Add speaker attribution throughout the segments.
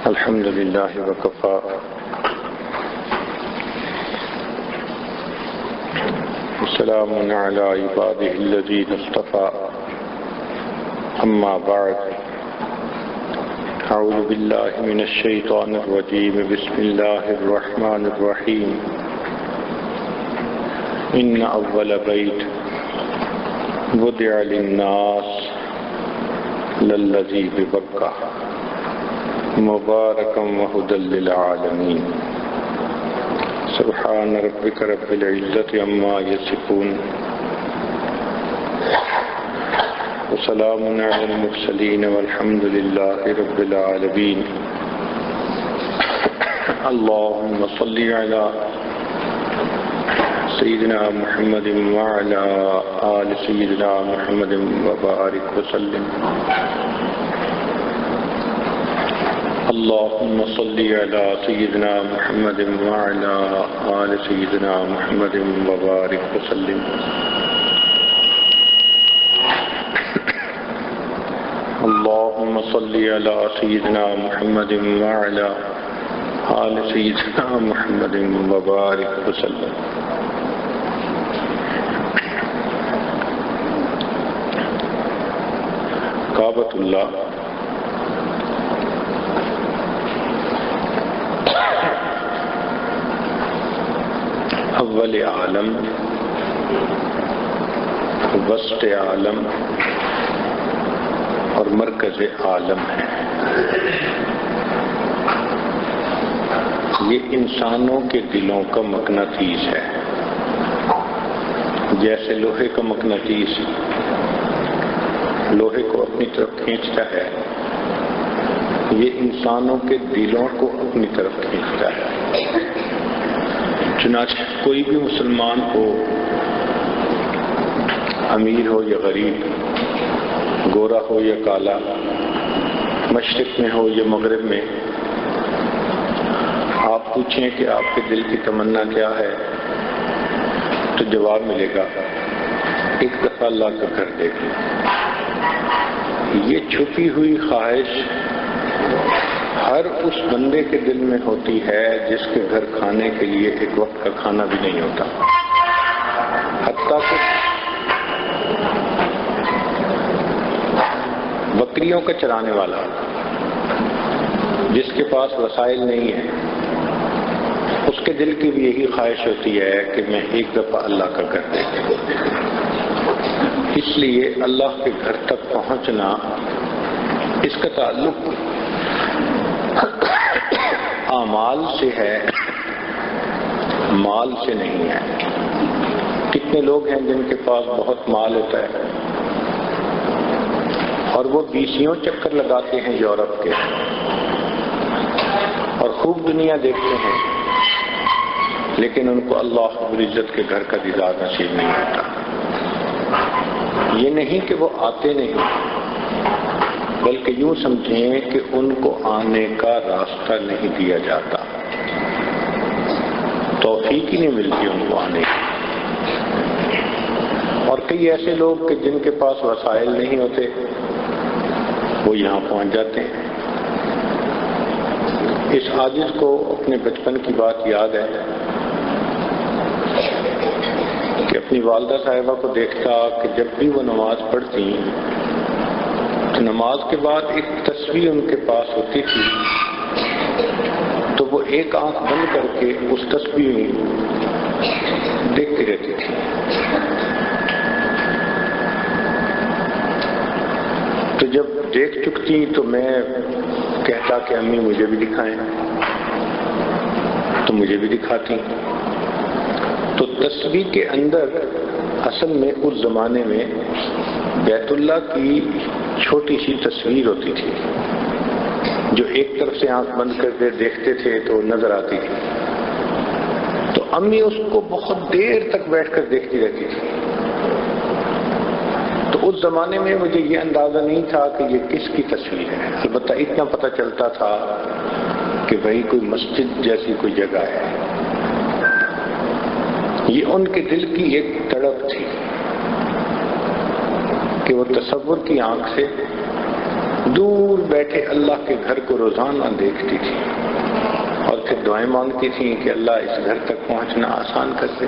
Speaker 1: الحمد لله وكفى وسلام على عباده الذين اصطفى أما بعد أعوذ بالله من الشيطان الرجيم بسم الله الرحمن الرحيم إن أول بيت وضع للناس للذي ببكة مباركا وهدى للعالمين سبحان ربك رب العزة عما يصفون وسلام على المرسلين والحمد لله رب العالمين اللهم صل على سيدنا محمد وعلى آل سيدنا محمد وبارك وسلم اللهم صل على سيدنا محمد وعلى آل سيدنا محمد وبارك وسلم اللهم صل على سيدنا محمد وعلى آل سيدنا محمد وبارك وسلم کعبۃ اللہ اول عالم، وسط عالم اور مرکز عالم ہے۔ یہ انسانوں کے دلوں کا مقناطیس ہے، جیسے لوہے کا مقناطیس لوہے کو اپنی طرف کھینچتا ہے، یہ انسانوں کے دلوں کو اپنی طرف کھینچتا ہے۔ چنانچہ کوئی بھی مسلمان ہو، امیر ہو یا غریب، گورا ہو یا کالا، مشرق میں ہو یا مغرب میں، آپ پوچھیں کہ آپ کے دل کی تمنا کیا ہے تو جواب ملے گا ایک دفعہ اللہ کا گھر دیکھیں۔ یہ چھپی ہوئی خواہش ہر اس بندے کے دل میں ہوتی ہے جس کے گھر کھانے کے لیے ایک وقت کا کھانا بھی نہیں ہوتا، حتیٰ کہ بکریوں کا چرانے والا جس کے پاس وسائل نہیں ہے، اس کے دل کی بھی یہی خواہش ہوتی ہے کہ میں ایک دفعہ اللہ کا گھر دیکھوں۔ اس لیے اللہ کے گھر تک پہنچنا، اس کا تعلق اعمال سے ہے، مال سے نہیں ہے۔ کتنے لوگ ہیں جن کے پاس بہت مال ہوتا ہے اور وہ 20 چکر لگاتے ہیں یورپ کے اور خوب دنیا دیکھتے ہیں، لیکن ان کو اللہ رب العزت کے گھر کا دیدار نصیب نہیں ہوتا۔ یہ نہیں کہ وہ آتے نہیں، بلکہ یوں سمجھیں کہ ان کو آنے کا راستہ نہیں دیا جاتا، توفیق ہی نہیں ملتی ان کو آنے کی۔ اور کئی ایسے لوگ کہ جن کے پاس وسائل نہیں ہوتے، وہ یہاں پہنچ جاتے ہیں۔ اس عاجز کو اپنے بچپن کی بات یاد ہے کہ اپنی والدہ صاحبہ کو دیکھتا کہ جب بھی وہ نماز پڑھتی تو نماز کے بعد ایک تسبیح ان کے پاس ہوتی تھی، تو وہ ایک آنکھ بند کر کے اس تسبیح دیکھتی رہتی تھی۔ تو جب دیکھ چکتی تو میں کہتا کہ امی مجھے بھی دکھائیں، تو مجھے بھی دکھاتی۔ تو تسبیح کے اندر اصل میں اس زمانے میں بیت اللہ کی چھوٹی سی تصویر ہوتی تھی، جو ایک طرف سے آنکھ بند کر کے دیکھتے تھے تو نظر آتی تھی۔ تو امی اس کو بہت دیر تک بیٹھ کر دیکھتی رہتی تھی۔ تو اس زمانے میں مجھے یہ اندازہ نہیں تھا کہ یہ کس کی تصویر ہے، البتہ اتنا پتہ چلتا تھا کہ بھئی کوئی مسجد جیسی کوئی جگہ ہے۔ یہ ان کے دل کی ایک تڑپ تھی کہ وہ تصور کی آنکھ سے دور بیٹھے اللہ کے گھر کو روزانہ دیکھتی تھی اور پھر دعائیں مانگتی تھیں کہ اللہ اس گھر تک پہنچنا آسان کر دے۔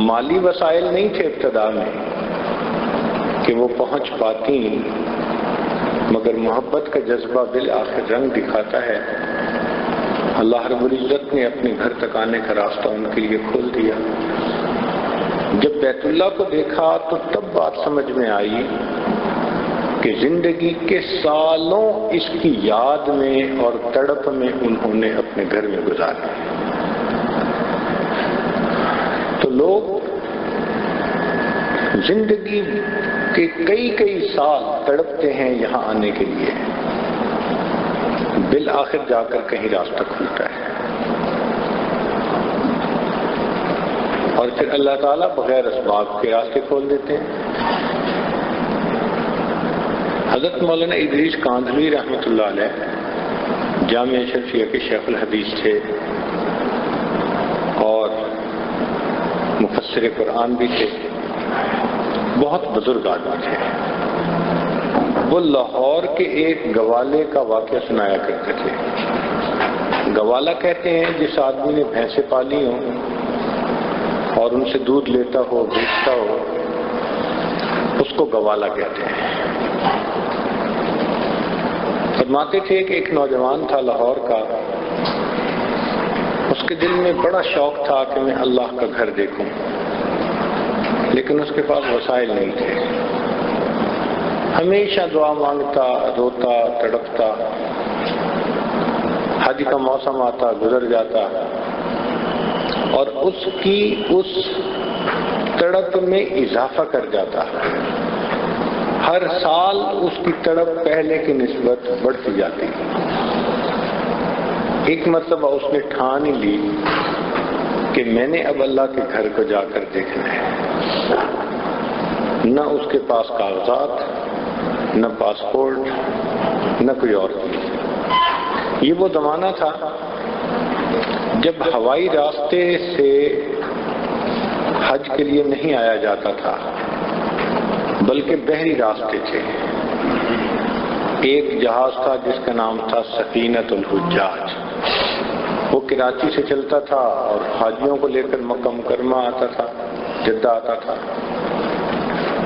Speaker 1: مالی وسائل نہیں تھے ابتدا میں کہ وہ پہنچ پاتی، مگر محبت کا جذبہ بالآخر رنگ دکھاتا ہے۔ اللہ رب العزت نے اپنے گھر تک آنے کا راستہ ان کے لیے کھول دیا۔ جب بیت اللہ کو دیکھا تو تب بات سمجھ میں آئی کہ زندگی کے سالوں اس کی یاد میں اور تڑپ میں انہوں نے اپنے گھر میں گزارے۔ تو لوگ زندگی کے کئی سال تڑپتے ہیں یہاں آنے کے لیے، بالآخر جا کر کہیں راستہ کھلتا ہے، اور پھر اللہ تعالیٰ بغیر اسباب کے راستے کھول دیتے ہیں۔ حضرت مولانا ادریس کاندھلوی رحمۃ اللہ علیہ جامعہ اشرفیہ کے شیخ الحدیث تھے اور مفسر قرآن بھی تھے، بہت بزرگ آدمی تھے۔ وہ لاہور کے ایک گوالے کا واقعہ سنایا کرتے تھے۔ گوالا کہتے ہیں جس آدمی نے بھینسیں پالی ہوں اور ان سے دودھ لیتا ہو بیچتا ہو اس کو گوالا کہتے ہیں۔ فرماتے تھے کہ ایک نوجوان تھا لاہور کا، اس کے دل میں بڑا شوق تھا کہ میں اللہ کا گھر دیکھوں، لیکن اس کے پاس وسائل نہیں تھے۔ ہمیشہ دعا مانگتا، روتا، تڑپتا، حج کا موسم آتا گزر جاتا، اور اس کی اس تڑپ میں اضافہ کر جاتا۔ ہر سال اس کی تڑپ پہلے کی نسبت بڑھتی جاتی۔ ایک مرتبہ اس نے ٹھان ہی لی کہ میں نے اب اللہ کے گھر کو جا کر دیکھنا ہے۔ نہ اس کے پاس کاغذات، نہ پاسپورٹ، نہ کوئی اور چیز۔ یہ وہ زمانہ تھا جب ہوائی راستے سے حج کے لیے نہیں آیا جاتا تھا بلکہ بحری راستے تھے۔ ایک جہاز تھا جس کا نام تھا سفینۃ الحجاج، وہ کراچی سے چلتا تھا اور حاجیوں کو لے کر مکہ مکرمہ آتا تھا، جدہ آتا تھا۔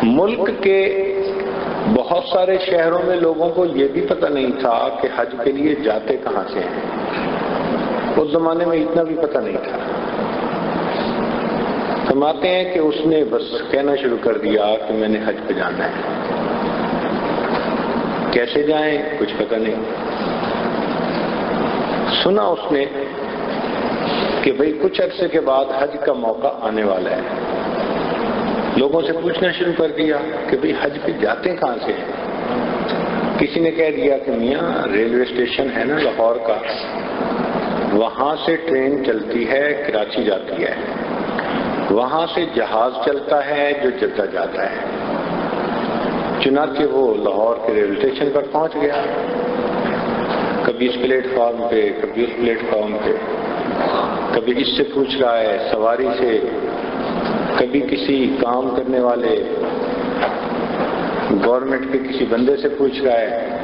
Speaker 1: ملک کے بہت سارے شہروں میں لوگوں کو یہ بھی پتہ نہیں تھا کہ حج کے لیے جاتے کہاں سے ہیں، اس زمانے میں اتنا بھی پتہ نہیں تھا۔ فرماتے ہیں کہ اس نے بس کہنا شروع کر دیا کہ میں نے حج پہ جانا ہے۔ کیسے جائیں کچھ پتہ نہیں۔ سنا اس نے کہ بھئی کچھ عرصے کے بعد حج کا موقع آنے والا ہے۔ لوگوں سے پوچھنا شروع کر دیا کہ بھئی حج پہ جاتے کہاں سے ہیں؟ کسی نے کہہ دیا کہ میاں ریلوے اسٹیشن ہے نا لاہور کا، وہاں سے ٹرین چلتی ہے کراچی جاتی ہے، وہاں سے جہاز چلتا ہے جو جدہ جاتا ہے۔ چنانچہ وہ لاہور کے ریلوے اسٹیشن پر پہنچ گیا، کبھی اس پلیٹ فارم پہ، کبھی اس پلیٹ فارم پہ، کبھی اس سے پوچھ رہا ہے سواری سے، کبھی کسی کام کرنے والے گورنمنٹ کے کسی بندے سے پوچھ رہا ہے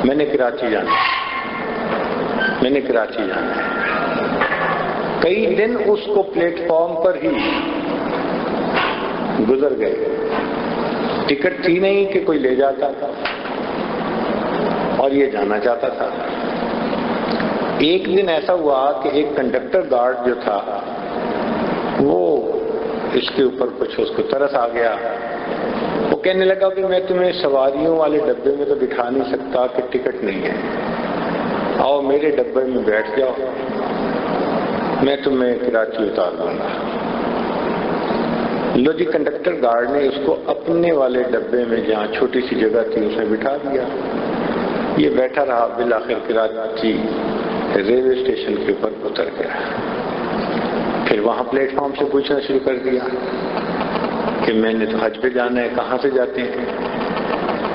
Speaker 1: میں نے کراچی جانا ہے، میں نے کراچی جانا ہے۔ کئی دن اس کو پلیٹ فارم پر ہی گزر گئے، ٹکٹ تھی نہیں کہ کوئی لے جاتا تھا، اور یہ جانا چاہتا تھا۔ ایک دن ایسا ہوا کہ ایک کنڈکٹر گارڈ جو تھا وہ اس کے اوپر کچھ اس کو ترس آ گیا، وہ کہنے لگا کہ میں تمہیں سواریوں والے ڈبے میں تو بٹھا نہیں سکتا کہ ٹکٹ نہیں ہے، آؤ میرے ڈبے میں بیٹھ جاؤ، میں تمہیں کراچی اتار دوں گا۔ لو جی، کنڈکٹر گارڈ نے اس کو اپنے والے ڈبے میں جہاں چھوٹی سی جگہ تھی اسے بٹھا دیا۔ یہ بیٹھا رہا، بالآخر کراچی ریلوے اسٹیشن کے اوپر اتر گیا۔ پھر وہاں پلیٹ فارم سے پوچھنا شروع کر دیا کہ میں نے تو حج پہ جانا ہے، کہاں سے جاتے ہیں؟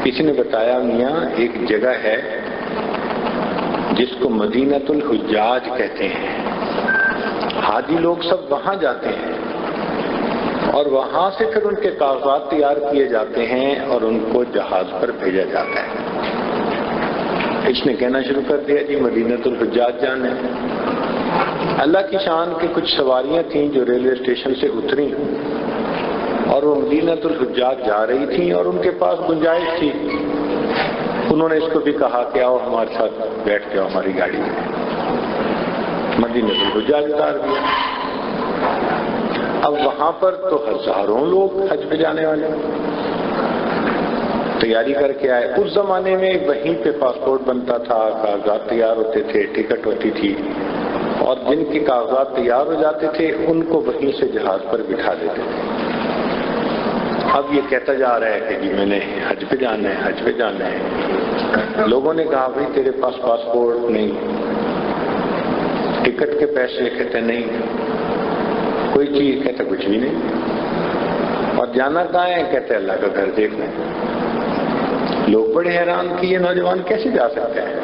Speaker 1: کسی نے بتایا میاں ایک جگہ ہے جس کو مدینۃ الحجاج کہتے ہیں، حاجی لوگ سب وہاں جاتے ہیں اور وہاں سے پھر ان کے کاغذات تیار کیے جاتے ہیں اور ان کو جہاز پر بھیجا جاتا ہے۔ اس نے کہنا شروع کر دیا جی مدینۃ الحجاج جانا ہے۔ اللہ کی شان کی کچھ سواریاں تھیں جو ریلوے اسٹیشن سے اتری اور وہ مدینۃ الحجاج جا رہی تھیں اور ان کے پاس گنجائش تھی۔ انہوں نے اس کو بھی کہا کہ آؤ ہمارے ساتھ بیٹھ کے آؤ ہماری گاڑی میں۔ مدینۃ الحجاج اتار دیا۔ اب وہاں پر تو ہزاروں لوگ حج پہ جانے والے تیاری کر کے آئے۔ اس زمانے میں وہیں پہ پاسپورٹ بنتا تھا، کاغذات تیار ہوتے تھے، ٹکٹ ہوتی تھی، اور جن کے کاغذات تیار ہو جاتے تھے ان کو وہیں سے جہاز پر بٹھا دیتے تھے۔ اب یہ کہتا جا رہا ہے کہ جی میں نے حج پہ جانا ہے، حج پہ جانا ہے۔ لوگوں نے کہا بھائی تیرے پاس پاسپورٹ نہیں، ٹکٹ کے پیسے، کہتے نہیں، کوئی چیز، کہتا کچھ بھی نہیں، اور جانا کہاں ہے، کہتے اللہ کا گھر دیکھنا ہے۔ لوگ بڑے حیران کہ یہ نوجوان کیسے جا سکتے ہیں،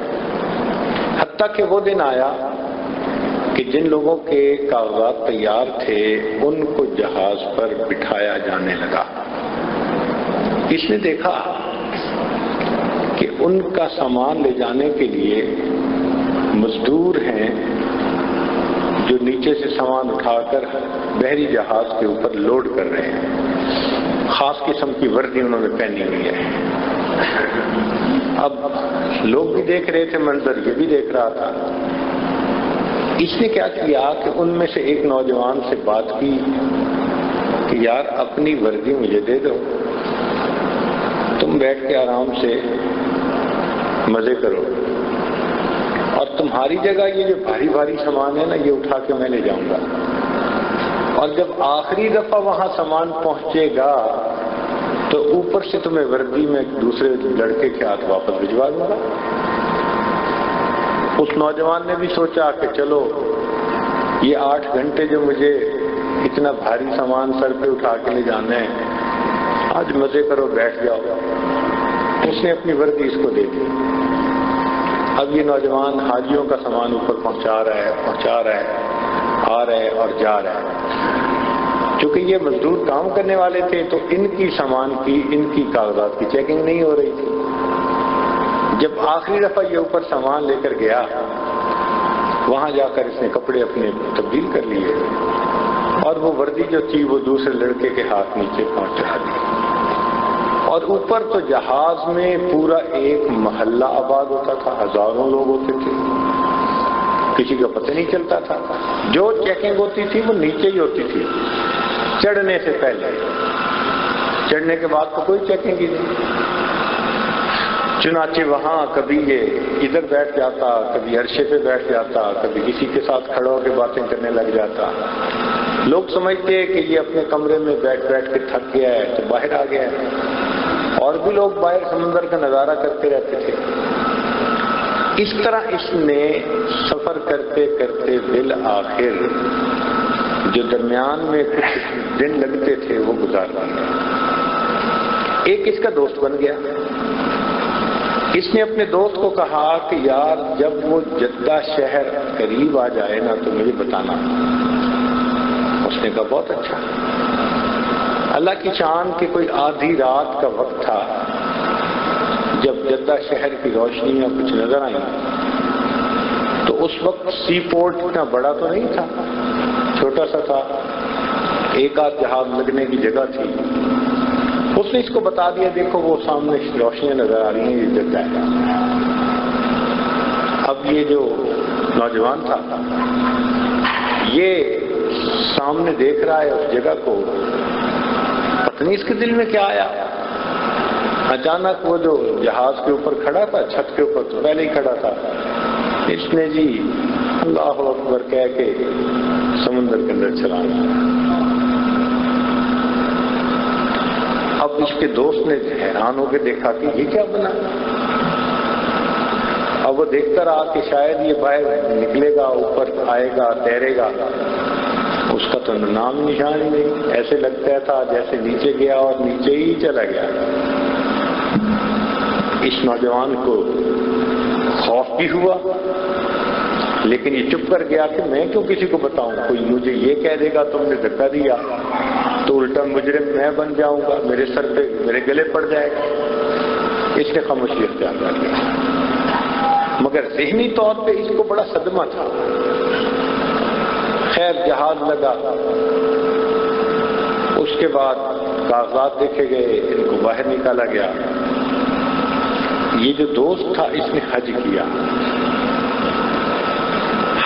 Speaker 1: حتیٰ کہ وہ دن آیا کہ جن لوگوں کے کاغذات تیار تھے ان کو جہاز پر بٹھایا جانے لگا۔ اس نے دیکھا کہ ان کا سامان لے جانے کے لیے مزدور ہیں جو نیچے سے سامان اٹھا کر بحری جہاز کے اوپر لوڈ کر رہے ہیں۔ خاص قسم کی وردی انہوں نے پہنی ہوئی ہے۔ اب لوگ بھی دیکھ رہے تھے منظر، یہ بھی دیکھ رہا تھا۔ اس نے کیا کیا کہ ان میں سے ایک نوجوان سے بات کی کہ یار اپنی وردی مجھے دے دو، تم بیٹھ کے آرام سے مزے کرو، اور تمہاری جگہ یہ جو بھاری بھاری سامان ہے نا یہ اٹھا کے میں لے جاؤں گا، اور جب آخری دفعہ وہاں سامان پہنچے گا تو اوپر سے تمہیں وردی میں دوسرے لڑکے کے ہاتھ واپس بھجوا دوں گا۔ اس نوجوان نے بھی سوچا کہ چلو یہ 8 گھنٹے جو مجھے اتنا بھاری سامان سر پہ اٹھا کے لے جانا ہے، آج مزے کرو، بیٹھ جاؤ۔ اس نے اپنی وردی اس کو دے دی۔ اب یہ نوجوان حاجیوں کا سامان اوپر پہنچا رہا ہے، آ رہا ہے اور جا رہا ہے۔ چونکہ یہ مزدور کام کرنے والے تھے تو ان کی سامان کی، ان کی کاغذات کی چیکنگ نہیں ہو رہی تھی۔ جب آخری دفعہ یہ اوپر سامان لے کر گیا، وہاں جا کر اس نے کپڑے اپنے تبدیل کر لیے اور وہ وردی جو تھی وہ دوسرے لڑکے کے ہاتھ نیچے پہنچا دی۔ اور اوپر تو جہاز میں پورا ایک محلہ آباد ہوتا تھا، ہزاروں لوگ ہوتے تھے، کسی کا پتہ نہیں چلتا تھا۔ جو چیکنگ ہوتی تھی وہ نیچے ہی ہوتی تھی، چڑھنے سے پہلے، چڑھنے کے بعد تو کوئی چیکنگ ہی نہیں۔ چنانچہ وہاں کبھی یہ ادھر بیٹھ جاتا، کبھی عرشے پہ بیٹھ جاتا، کبھی کسی کے ساتھ کھڑا ہو کے باتیں کرنے لگ جاتا۔ لوگ سمجھتے کہ یہ اپنے کمرے میں بیٹھ بیٹھ کے تھک گیا ہے تو باہر آ گیا ہے، اور بھی لوگ باہر سمندر کا نظارہ کرتے رہتے تھے۔ اس طرح اس نے سفر کرتے کرتے بالآخر جو درمیان میں کچھ دن لگتے تھے وہ گزار دیا۔ ایک اس کا دوست بن گیا۔ اس نے اپنے دوست کو کہا کہ یار جب وہ جدہ شہر قریب آ جائے نا تو مجھے بتانا۔ اس نے کہا بہت اچھا۔ اللہ کی شان کہ کوئی آدھی رات کا وقت تھا جب جدہ شہر کی روشنیاں کچھ نظر آئیں، تو اس وقت سی پورٹ اتنا بڑا تو نہیں تھا، چھوٹا سا تھا، ایک آدھ جہاز لگنے کی جگہ تھی۔ اس نے اس کو بتا دیا دیکھو وہ سامنے روشنیاں نظر آ رہی ہیں، یہ جدہ ہے۔ اب یہ جو نوجوان تھا یہ سامنے دیکھ رہا ہے اس جگہ کو، پتہ نہیں اس کے دل میں کیا آیا۔ اچانک وہ جو جہاز کے اوپر کھڑا تھا، چھت کے اوپر تو پہلے ہی کھڑا تھا، اس نے جی اللہ اکبر کہہ کے سمندر کے اندر چلا گیا۔ اب اس کے دوست نے حیران ہو کے دیکھا کہ یہ کیا بنا۔ اب وہ دیکھتا رہا کہ شاید یہ باہر نکلے گا، اوپر آئے گا، تیرے گا، اس کا تو نام نشان ہی نہیں۔ ایسے لگتا تھا جیسے نیچے گیا اور نیچے ہی چلا گیا۔ اس نوجوان کو خوف بھی ہوا، لیکن یہ چپ کر گیا کہ میں کیوں کسی کو بتاؤں، کوئی مجھے یہ کہہ دے گا تم نے دھکا دیا تو تو الٹا مجرم میں بن جاؤں گا، میرے سر پہ میرے گلے پڑ جائے گا۔ اس نے خاموشی اختیار کر لیا، مگر ذہنی طور پہ اس کو بڑا صدمہ تھا۔ خیر جہاز لگا، اس کے بعد کاغذات دیکھے گئے، ان کو باہر نکالا گیا۔ یہ جو دوست تھا اس نے حج کیا۔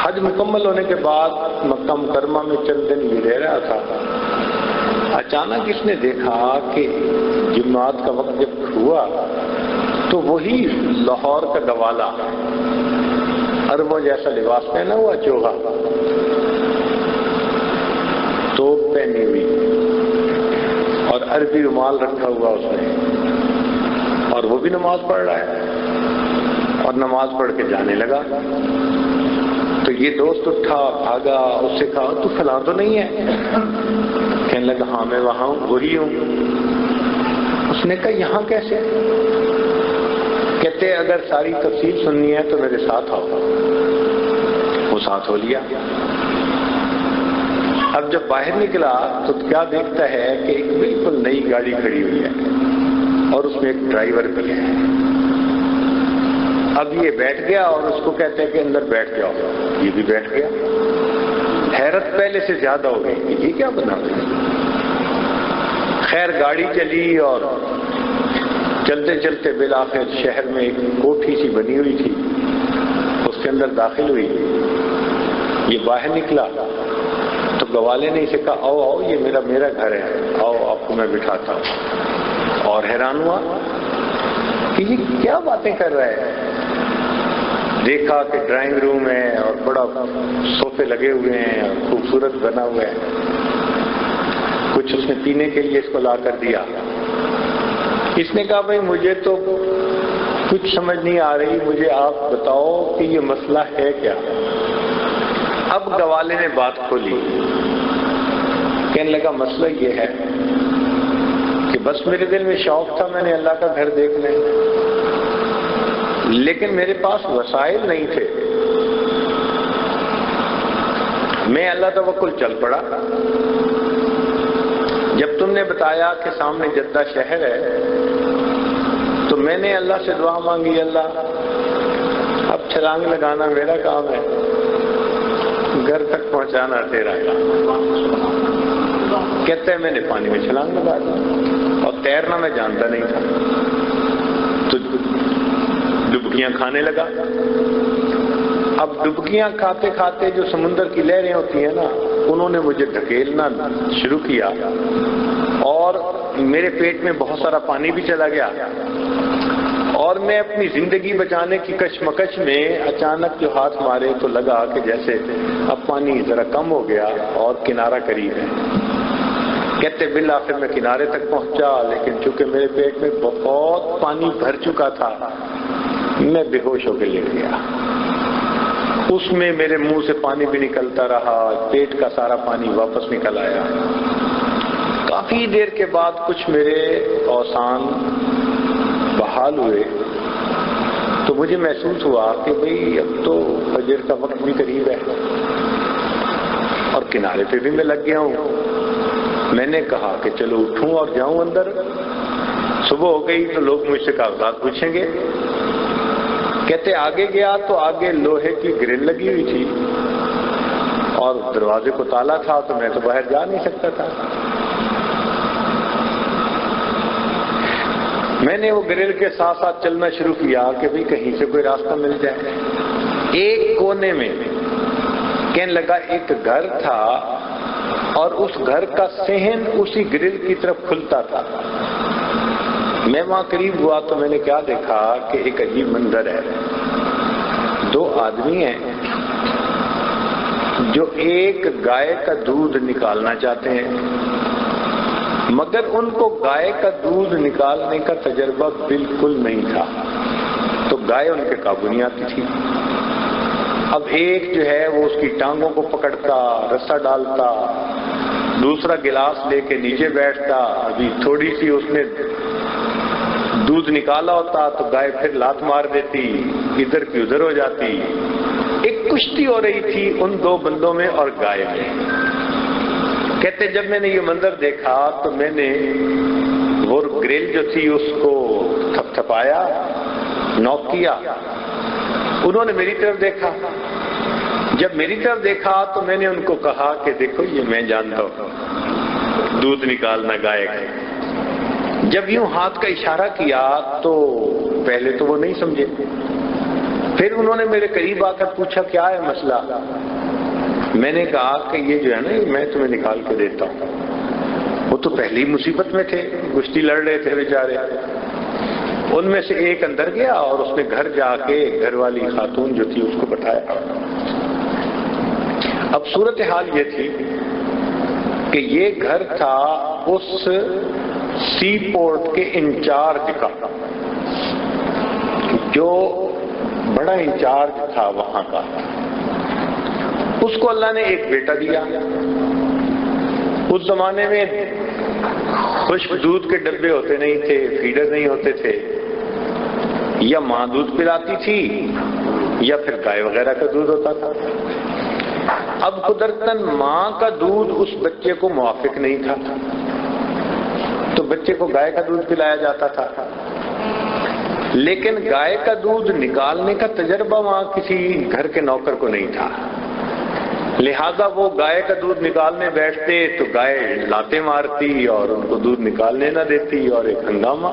Speaker 1: حج مکمل ہونے کے بعد مکہ مکرمہ میں چند دن یہ رہ رہا تھا۔ اچانک اس نے دیکھا کہ جمعرات کا وقت جب ہوا تو وہی لاہور کا گوالا، عربوں جیسا لباس پہنا ہوا، چوغا، توپ پہنی ہوئی اور عربی رومال رکھا ہوا اس نے، اور وہ بھی نماز پڑھ رہا ہے اور نماز پڑھ کے جانے لگا۔ تو یہ دوست اٹھا، بھاگا، اس سے کہا تو فلاں تو نہیں ہے؟ کہنے لگا ہاں میں وہاں ہوں، وہی ہوں۔ اس نے کہا یہاں کیسے؟ کہتے اگر ساری تفصیل سننی ہے تو میرے ساتھ آؤ۔ وہ ساتھ ہو لیا۔ اب جب باہر نکلا تو کیا دیکھتا ہے کہ ایک بالکل نئی گاڑی کھڑی ہوئی ہے اور اس میں ایک ڈرائیور بھی ہے۔ اب یہ بیٹھ گیا اور اس کو کہتے ہیں کہ اندر بیٹھ جاؤ، یہ بھی بیٹھ گیا۔ حیرت پہلے سے زیادہ ہو گئی کہ یہ کیا بنا ہوا ہے۔ خیر گاڑی چلی اور چلتے چلتے بالآخر شہر میں ایک کوٹھی سی بنی ہوئی تھی، اس کے اندر داخل ہوئی۔ یہ باہر نکلا تو گوالے نے اسے کہا آؤ آؤ یہ میرا گھر ہے، آؤ آپ کو میں بٹھاتا ہوں۔ اور حیران ہوا کہ یہ کیا باتیں کر رہا ہے۔ دیکھا کہ ڈرائنگ روم ہے اور بڑا صوفے لگے ہوئے ہیں اور خوبصورت بنا ہوا ہے۔ کچھ اس نے پینے کے لیے اس کو لا کر دیا۔ اس نے کہا بھائی مجھے تو کچھ سمجھ نہیں آ رہی، مجھے آپ بتاؤ کہ یہ مسئلہ ہے کیا۔ اب گوالے نے بات کھولی، کہنے لگا مسئلہ یہ ہے کہ بس میرے دل میں شوق تھا، میں نے اللہ کا گھر دیکھنا ہے، لیکن میرے پاس وسائل نہیں تھے۔ میں اللہ توکل چل پڑا۔ جب تم نے بتایا کہ سامنے جدہ شہر ہے تو میں نے اللہ سے دعا مانگی، اللہ اب چھلانگ لگانا میرا کام ہے، گھر تک پہنچانا تیرا کام۔ کہتے ہیں میں نے پانی میں چھلانگ لگا دی اور تیرنا میں جانتا نہیں تھا، تو ڈبکیاں کھانے لگا۔ اب ڈبکیاں کھاتے کھاتے جو سمندر کی لہریں ہوتی ہیں نا، انہوں نے مجھے دھکیلنا شروع کیا اور میرے پیٹ میں بہت سارا پانی بھی چلا گیا، اور میں اپنی زندگی بچانے کی کشمکش میں اچانک جو ہاتھ مارے تو لگا کہ جیسے اب پانی ذرا کم ہو گیا اور کنارہ قریب ہے۔ کہتے بالآخر میں کنارے تک پہنچا، لیکن چونکہ میرے پیٹ میں بہت پانی بھر چکا تھا میں بے ہوش ہو کے لیٹ گیا۔ اس میں میرے منہ سے پانی بھی نکلتا رہا، پیٹ کا سارا پانی واپس نکل آیا۔ کافی دیر کے بعد کچھ میرے اوسان بحال ہوئے تو مجھے محسوس ہوا کہ بھئی اب تو فجر کا وقت بھی قریب ہے اور کنارے پہ بھی میں لگ گیا ہوں۔ میں نے کہا کہ چلو اٹھوں اور جاؤں اندر، صبح ہو گئی تو لوگ مجھ سے کاغذات پوچھیں گے۔ کہتے آگے گیا تو آگے لوہے کی گرل لگی ہوئی تھی اور دروازے کو تالا تھا، تو میں تو باہر جا نہیں سکتا تھا۔ میں نے وہ گرل کے ساتھ ساتھ چلنا شروع کیا کہ بھئی کہیں سے کوئی راستہ مل جائے۔ ایک کونے میں کہنے لگا ایک گھر تھا اور اس گھر کا صحن اسی گرل کی طرف کھلتا تھا۔ میں وہاں قریب ہوا تو میں نے کیا دیکھا کہ ایک عجیب منظر ہے۔ دو آدمی ہیں جو ایک گائے کا دودھ نکالنا چاہتے ہیں، مگر ان کو گائے کا دودھ نکالنے کا تجربہ بالکل نہیں تھا، تو گائے ان کے قابو نہیں آتی تھی۔ اب ایک جو ہے وہ اس کی ٹانگوں کو پکڑتا، رسا ڈالتا، دوسرا گلاس لے کے نیچے بیٹھتا، ابھی تھوڑی سی اس نے دودھ نکالا ہوتا تو گائے پھر لات مار دیتی، ادھر کی ادھر ہو جاتی۔ ایک کشتی ہو رہی تھی ان دو بندوں میں اور گائے میں۔ کہتے جب میں نے یہ منظر دیکھا تو میں نے وہ گریل جو تھی اس کو تھپ تھپایا، نوک کیا۔ انہوں نے میری طرف دیکھا، جب میری طرف دیکھا تو میں نے ان کو کہا کہ دیکھو یہ میں جانتا ہوں دودھ نکالنا گائے کا۔ جب یوں ہاتھ کا اشارہ کیا تو پہلے تو وہ نہیں سمجھے، پھر انہوں نے میرے قریب آ کر پوچھا کیا ہے مسئلہ؟ میں نے کہا کہ یہ جو ہے نا میں تمہیں نکال کے دیتا ہوں۔ وہ تو پہلی مصیبت میں تھے، کشتی لڑ رہے تھے بیچارے۔ ان میں سے ایک اندر گیا اور اس نے گھر جا کے گھر والی خاتون جو تھی اس کو بتایا۔ اب صورتحال یہ تھی کہ یہ گھر تھا اس سی پورٹ کے انچارج کا، جو بڑا انچارج تھا وہاں کا۔ اس کو اللہ نے ایک بیٹا دیا۔ اس زمانے میں خشک دودھ کے ڈبے ہوتے نہیں تھے، فیڈر نہیں ہوتے تھے، یا ماں دودھ پلاتی تھی یا پھر گائے وغیرہ کا دودھ ہوتا تھا۔ اب قدرتاً ماں کا دودھ اس بچے کو موافق نہیں تھا، تو بچے کو گائے کا دودھ پلایا جاتا تھا۔ لیکن گائے کا دودھ نکالنے کا تجربہ وہاں کسی گھر کے نوکر کو نہیں تھا، لہذا وہ گائے کا دودھ نکالنے بیٹھتے تو گائے لاتیں مارتی اور ان کو دودھ نکالنے نہ دیتی، اور ایک ہنگامہ،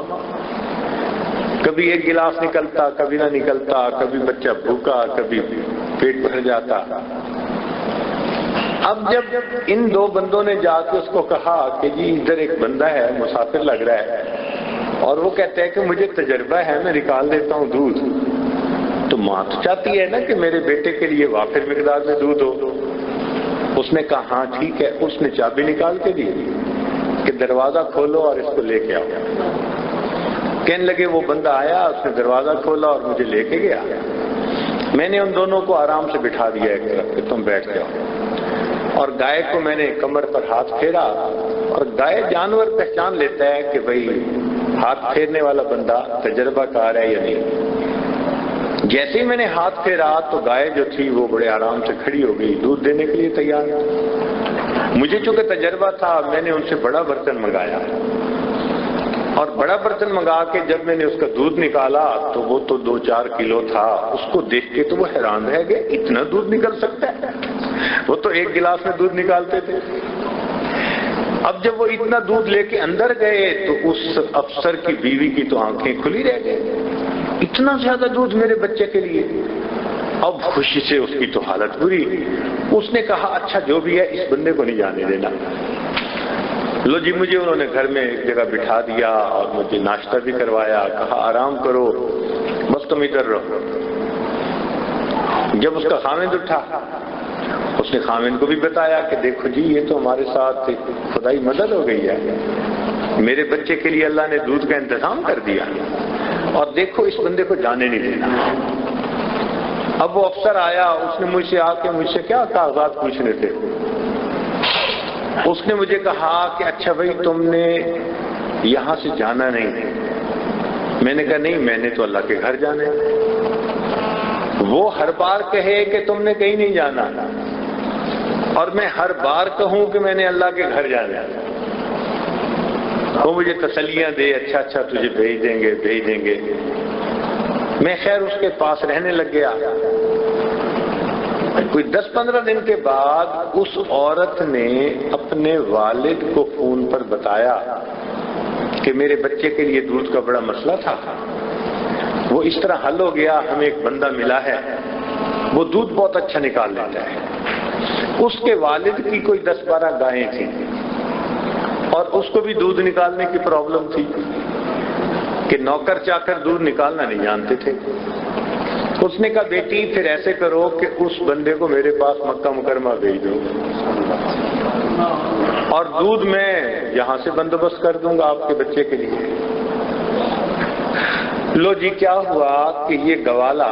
Speaker 1: کبھی ایک گلاس نکلتا کبھی نہ نکلتا، کبھی بچہ بھوکا کبھی پیٹ بھر جاتا۔ اب جب ان دو بندوں نے جا کے اس کو کہا کہ جی ادھر ایک بندہ ہے مسافر لگ رہا ہے اور وہ کہتا ہے کہ مجھے تجربہ ہے میں نکال دیتا ہوں دودھ، تو ماں تو چاہتی ہے نا کہ میرے بیٹے کے لیے وافر مقدار میں دودھ ہو۔ اس نے کہا ہاں ٹھیک ہے۔ اس نے چابی نکال کے دی کہ دروازہ کھولو اور اس کو لے کے آؤ۔ کہنے لگے وہ بندہ آیا، اس نے دروازہ کھولا اور مجھے لے کے گیا۔ میں نے ان دونوں کو آرام سے بٹھا دیا ایک طرف کہ تم بیٹھ جاؤ، اور گائے کو میں نے کمر پر ہاتھ پھیرا، اور گائے جانور پہچان لیتا ہے کہ بھئی ہاتھ پھیرنے والا بندہ تجربہ کار ہے یا نہیں۔ جیسے ہی میں نے ہاتھ پھیرا تو گائے جو تھی وہ بڑے آرام سے کھڑی ہو گئی، دودھ دینے کے لیے تیار۔ مجھے چونکہ تجربہ تھا میں نے ان سے بڑا برتن منگایا، اور بڑا برتن منگا کے جب میں نے اس کا دودھ نکالا تو وہ تو 2-4 کلو تھا۔ اس کو دیکھ کے تو وہ حیران رہ گئے، اتنا دودھ نکل سکتا ہے؟ وہ تو ایک گلاس میں دودھ نکالتے تھے۔ اب جب وہ اتنا دودھ لے کے اندر گئے تو اس افسر کی بیوی کی تو آنکھیں کھلی رہ گئی، اتنا زیادہ دودھ میرے بچے کے لیے۔ اب خوشی سے اس کی تو حالت بری۔ اس نے کہا اچھا جو بھی ہے اس بندے کو نہیں جانے دینا۔ لو جی مجھے انہوں نے گھر میں ایک جگہ بٹھا دیا اور مجھے ناشتہ بھی کروایا، کہا آرام کرو بس تم ادھر رہو۔ جب اس کا خاوند اٹھا اس نے خاوند کو بھی بتایا کہ دیکھو جی یہ تو ہمارے ساتھ خدائی مدد ہو گئی ہے، میرے بچے کے لیے اللہ نے دودھ کا انتظام کر دیا، اور دیکھو اس بندے کو جانے نہیں دینا۔ اب وہ افسر آیا، اس نے مجھ سے آ کے مجھ سے کیا کاغذات پوچھنے تھے۔ اس نے مجھے کہا کہ اچھا بھائی تم نے یہاں سے جانا نہیں۔ میں نے کہا نہیں میں نے تو اللہ کے گھر جانا ہے۔ وہ ہر بار کہے کہ تم نے کہیں نہیں جانا، اور میں ہر بار کہوں کہ میں نے اللہ کے گھر جانا ہے، وہ مجھے تسلیاں دے اچھا تجھے بھیج دیں گے۔ میں خیر اس کے پاس رہنے لگ گیا۔ کوئی 10-15 دن کے بعد اس عورت نے اپنے والد کو فون پر بتایا کہ میرے بچے کے لیے دودھ کا بڑا مسئلہ تھا، وہ اس طرح حل ہو گیا، ہمیں ایک بندہ ملا ہے وہ دودھ بہت اچھا نکال لیتا ہے۔ اس کے والد کی کوئی 10-12 گائیں تھیں، اور اس کو بھی دودھ نکالنے کی پرابلم تھی کہ نوکر چاکر دودھ نکالنا نہیں جانتے تھے۔ اس نے کہا بیٹی پھر ایسے کرو کہ اس بندے کو میرے پاس مکہ مکرمہ بھیج دو، اور دودھ میں یہاں سے بندوبست کر دوں گا آپ کے بچے کے لیے۔ لو جی کیا ہوا کہ یہ گوالا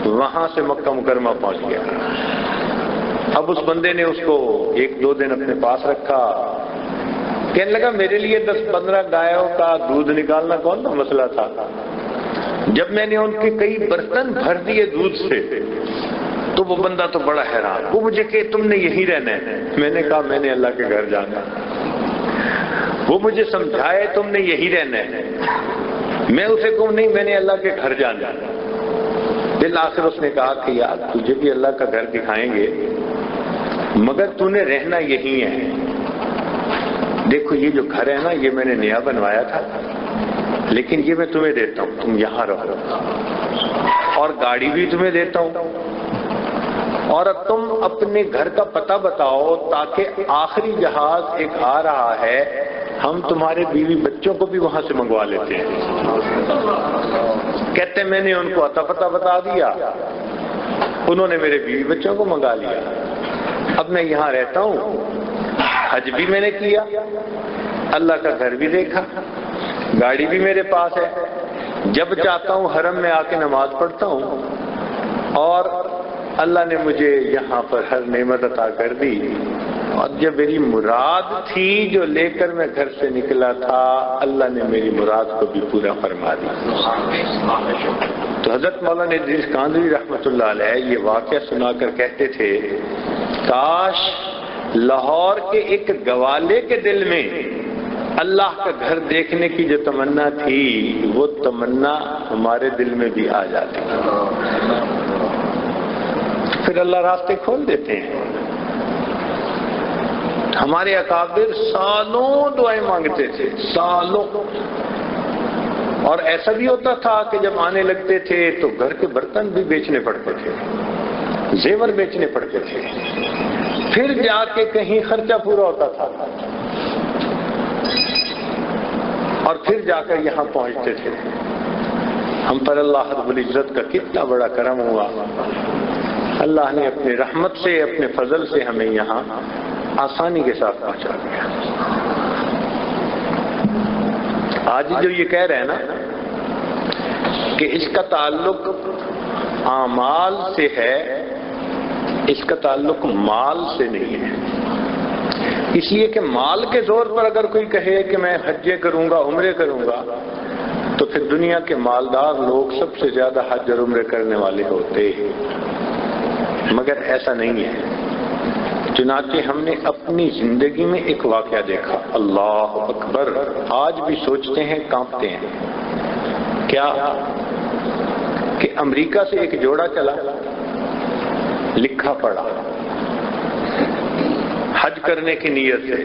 Speaker 1: وہاں سے مکہ مکرمہ پہنچ گیا۔ اب اس بندے نے اس کو 1-2 دن اپنے پاس رکھا، کہنے لگا میرے لیے 10-15 گایوں کا دودھ نکالنا کون سا مسئلہ تھا۔ جب میں نے ان کے کئی برتن بھر دیے دودھ سے تو وہ بندہ تو بڑا حیران، وہ مجھے کہ تم نے یہی رہنا ہے، میں نے کہا میں نے اللہ کے گھر جانا۔ وہ مجھے سمجھائے تم نے یہی رہنا ہے، میں اسے کہوں نہیں میں نے اللہ کے گھر جانا۔ بالآخر اس نے کہا کہ یار تجھے بھی اللہ کا گھر دکھائیں گے مگر تو نے رہنا یہی ہے، دیکھو یہ جو گھر ہے نا یہ میں نے نیا بنوایا تھا لیکن یہ میں تمہیں دیتا ہوں، تم یہاں رہو، اور گاڑی بھی تمہیں دیتا ہوں، اور اب تم اپنے گھر کا پتہ بتاؤ تاکہ آخری جہاز ایک آ رہا ہے ہم تمہارے بیوی بچوں کو بھی وہاں سے منگوا لیتے ہیں۔ کہتے میں نے ان کو عطا پتہ بتا دیا، انہوں نے میرے بیوی بچوں کو منگا لیا، اب میں یہاں رہتا ہوں، حج بھی میں نے کیا، اللہ کا گھر بھی دیکھا، گاڑی بھی میرے پاس ہے، جب چاہتا ہوں حرم میں آ کے نماز پڑھتا ہوں، اور اللہ نے مجھے یہاں پر ہر نعمت عطا کر دی، اور جب میری مراد تھی جو لے کر میں گھر سے نکلا تھا اللہ نے میری مراد کو بھی پورا فرما دی۔ تو حضرت مولانا ادریس کاندھوی رحمۃ اللہ علیہ یہ واقعہ سنا کر کہتے تھے کاش لاہور کے ایک گوالے کے دل میں اللہ کا گھر دیکھنے کی جو تمنا تھی وہ تمنا ہمارے دل میں بھی آ جاتی، پھر اللہ راستے کھول دیتے ہیں۔ ہمارے اکابر سالوں دعائیں مانگتے تھے، سالوں، اور ایسا بھی ہوتا تھا کہ جب آنے لگتے تھے تو گھر کے برتن بھی بیچنے پڑتے تھے، زیور بیچنے پڑتے تھے، پھر جا کے کہیں خرچہ پورا ہوتا تھا اور پھر جا کر یہاں پہنچتے تھے۔ ہم پر اللہ رب العزت کا کتنا بڑا کرم ہوا، اللہ نے اپنی رحمت سے اپنے فضل سے ہمیں یہاں آسانی کے ساتھ پہنچا دیا۔ آج جو یہ کہہ رہے ہیں نا کہ اس کا تعلق اعمال سے ہے، اس کا تعلق مال سے نہیں ہے، اس لیے کہ مال کے زور پر اگر کوئی کہے کہ میں حجے کروں گا عمرے کروں گا تو پھر دنیا کے مالدار لوگ سب سے زیادہ حج اور عمرے کرنے والے ہوتے ہیں، مگر ایسا نہیں ہے۔ چنانچہ ہم نے اپنی زندگی میں ایک واقعہ دیکھا، اللہ اکبر، آج بھی سوچتے ہیں کانپتے ہیں، کیا کہ امریکہ سے ایک جوڑا چلا، لکھا پڑا حج کرنے کی نیت سے،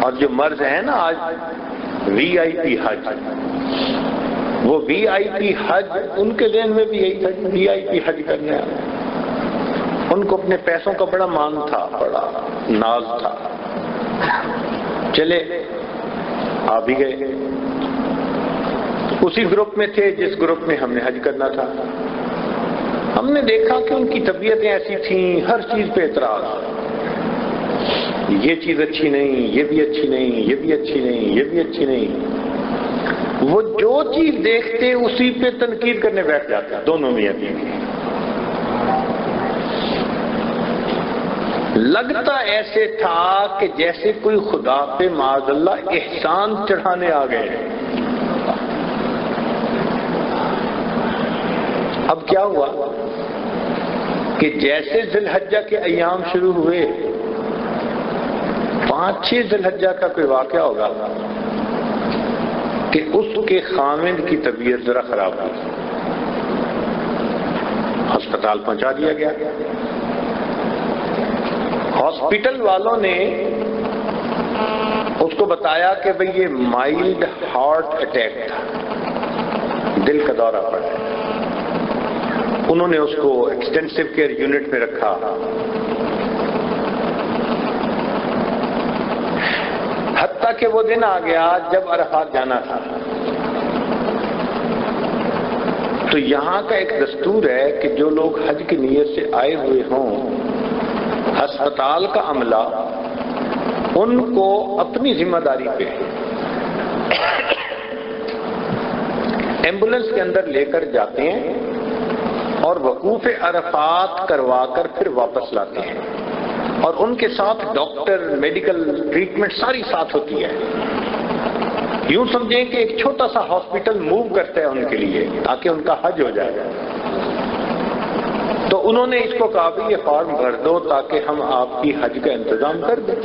Speaker 1: اور جو مرض ہے نا آج وی آئی پی حج، وہ وی آئی پی حج ان کے ذہن میں بھی یہی تھا، وی آئی پی حج کرنے آئے، ان کو اپنے پیسوں کا بڑا مان تھا، بڑا ناز تھا، چلے آ بھی گئے، اسی گروپ میں تھے جس گروپ میں ہم نے حج کرنا تھا۔ ہم نے دیکھا کہ ان کی طبیعتیں ایسی تھیں، ہر چیز پہ اعتراض، یہ چیز اچھی نہیں، یہ بھی اچھی نہیں، یہ بھی اچھی نہیں، یہ بھی اچھی نہیں، وہ جو چیز دیکھتے اسی پہ تنقید کرنے بیٹھ جاتے، دونوں میاں بیوی۔ لگتا ایسے تھا کہ جیسے کوئی خدا پہ معاذ اللہ احسان چڑھانے آ گئے۔ اب کیا ہوا کہ جیسے ذی الحجہ کے ایام شروع ہوئے، 5-6 ذی الحجہ کا کوئی واقعہ ہوگا کہ اس کے خامند کی طبیعت ذرا خراب ہوئی، ہسپتال پہنچا دیا گیا۔ ہاسپٹل والوں نے اس کو بتایا کہ بھئی یہ مائلڈ ہارٹ اٹیک تھا، دل کا دورہ پڑا ہے۔ انہوں نے اس کو ایکسٹینسو کیئر یونٹ میں رکھا، حتیٰ کہ وہ دن آ گیا جب عرفات جانا تھا، تو یہاں کا ایک دستور ہے کہ جو لوگ حج کی نیت سے آئے ہوئے ہوں، ہسپتال کا عملہ ان کو اپنی ذمہ داری پہ ایمبولینس کے اندر لے کر جاتے ہیں اور وقوف عرفات کروا کر پھر واپس لاتے ہیں، اور ان کے ساتھ ڈاکٹر، میڈیکل ٹریٹمنٹ ساری ساتھ ہوتی ہے۔ یوں سمجھیں کہ ایک چھوٹا سا ہاسپٹل موو کرتا ہے ان کے لیے تاکہ ان کا حج ہو جائے۔ تو انہوں نے اس کو کہا بھی یہ فارم بھر دو تاکہ ہم آپ کی حج کا انتظام کر دیں۔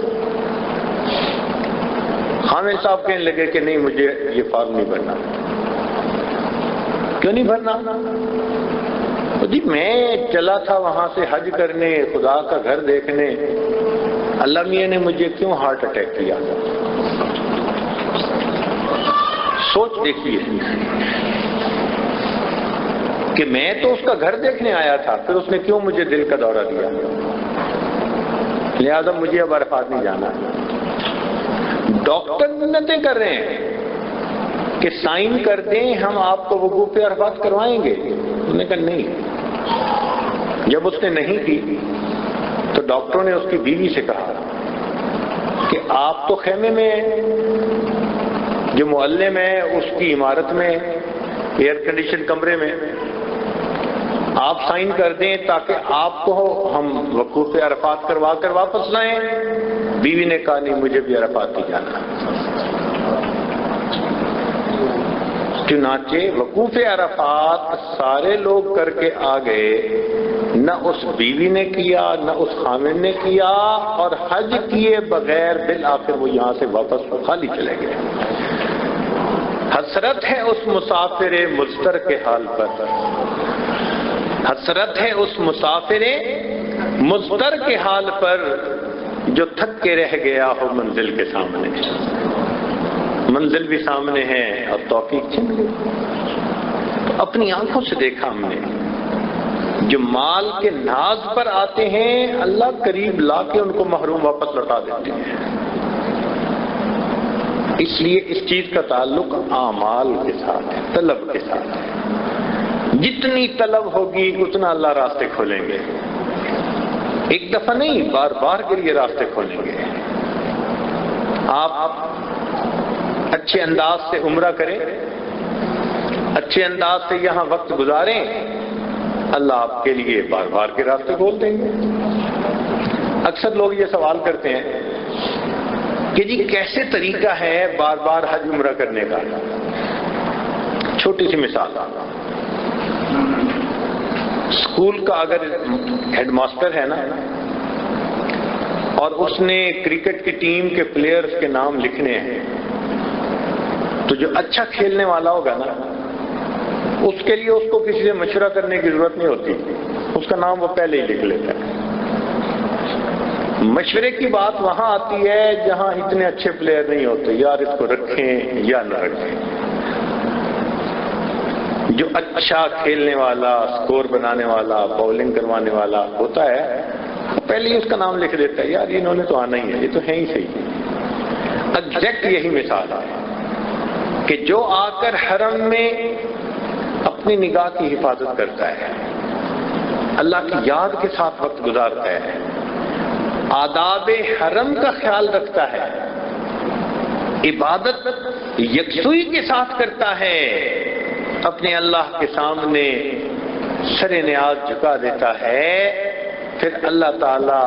Speaker 1: خامد صاحب کہنے لگے کہ نہیں، مجھے یہ فارم نہیں بھرنا۔ کیوں نہیں بھرنا؟ جی میں چلا تھا وہاں سے حج کرنے، خدا کا گھر دیکھنے، اللہ میاں نے مجھے کیوں ہارٹ اٹیک کیا؟ سوچ دیکھیے کہ میں تو اس کا گھر دیکھنے آیا تھا، پھر اس نے کیوں مجھے دل کا دورہ دیا؟ لہذا مجھے اب عرفات نہیں جانا۔ ڈاکٹر منتیں کر رہے ہیں کہ سائن کر دیں، ہم آپ کو وقوف عرفات کروائیں گے۔ انہوں نے کہا نہیں۔ جب اس نے نہیں کی تو ڈاکٹروں نے اس کی بیوی سے کہا کہ آپ تو خیمے میں ہیں، جو معلم ہے اس کی عمارت میں، ایئر کنڈیشن کمرے میں، آپ سائن کر دیں تاکہ آپ کو ہم وقوف عرفات کروا کر واپس لائیں۔ بیوی نے کہا نہیں، مجھے بھی عرفات نہیں جانا۔ چنانچہ وقوف عرفات سارے لوگ کر کے آ گئے، نہ اس بیوی نے کیا نہ اس خامد نے کیا، اور حج کیے بغیر بالآخر وہ یہاں سے واپس خالی چلے گئے۔ حسرت ہے اس مسافر مضطر کے حال پر، حسرت ہے اس مسافر مضطر کے حال پر جو تھک کے رہ گیا ہو منزل کے سامنے۔ منزل بھی سامنے ہے اور توفیق چھن گئی۔ تو اپنی آنکھوں سے دیکھا ہم نے، جو مال کے ناز پر آتے ہیں اللہ قریب لا کے ان کو محروم واپس لوٹا دیتے ہیں۔ اس لیے اس چیز کا تعلق اعمال کے ساتھ ہے، طلب کے ساتھ ہے۔ جتنی طلب ہوگی اتنا اللہ راستے کھولیں گے، ایک دفعہ نہیں، بار بار کے لیے راستے کھولیں گے۔ آپ اچھے انداز سے عمرہ کریں، اچھے انداز سے یہاں وقت گزاریں، اللہ آپ کے لیے بار بار کے راستے کھول دیں گے۔ اکثر لوگ یہ سوال کرتے ہیں کہ جی کیسے طریقہ ہے بار بار حج عمرہ کرنے کا؟ چھوٹی سی مثال، اسکول کا اگر ہیڈ ماسٹر ہے نا اور اس نے کرکٹ کی ٹیم کے پلیئرز کے نام لکھنے ہیں، تو جو اچھا کھیلنے والا ہوگا نا اس کے لیے اس کو کسی سے مشورہ کرنے کی ضرورت نہیں ہوتی، اس کا نام وہ پہلے ہی لکھ لیتا ہے۔ مشورے کی بات وہاں آتی ہے جہاں اتنے اچھے پلیئر نہیں ہوتے، یار اس کو رکھیں یا نہ رکھیں۔ جو اچھا کھیلنے والا، سکور بنانے والا، باؤلنگ کروانے والا ہوتا ہے پہلے ہی اس کا نام لکھ دیتا ہے، یار انہوں نے تو آنا ہی ہے، یہ تو ہے ہی صحیح۔ ایگزیکٹ یہی مثال ہے کہ جو آ کر حرم میں اپنی نگاہ کی حفاظت کرتا ہے، اللہ کی یاد کے ساتھ وقت گزارتا ہے، آداب حرم کا خیال رکھتا ہے، عبادت یکسوئی کے ساتھ کرتا ہے، اپنے اللہ کے سامنے سر نیاز جھکا دیتا ہے، پھر اللہ تعالی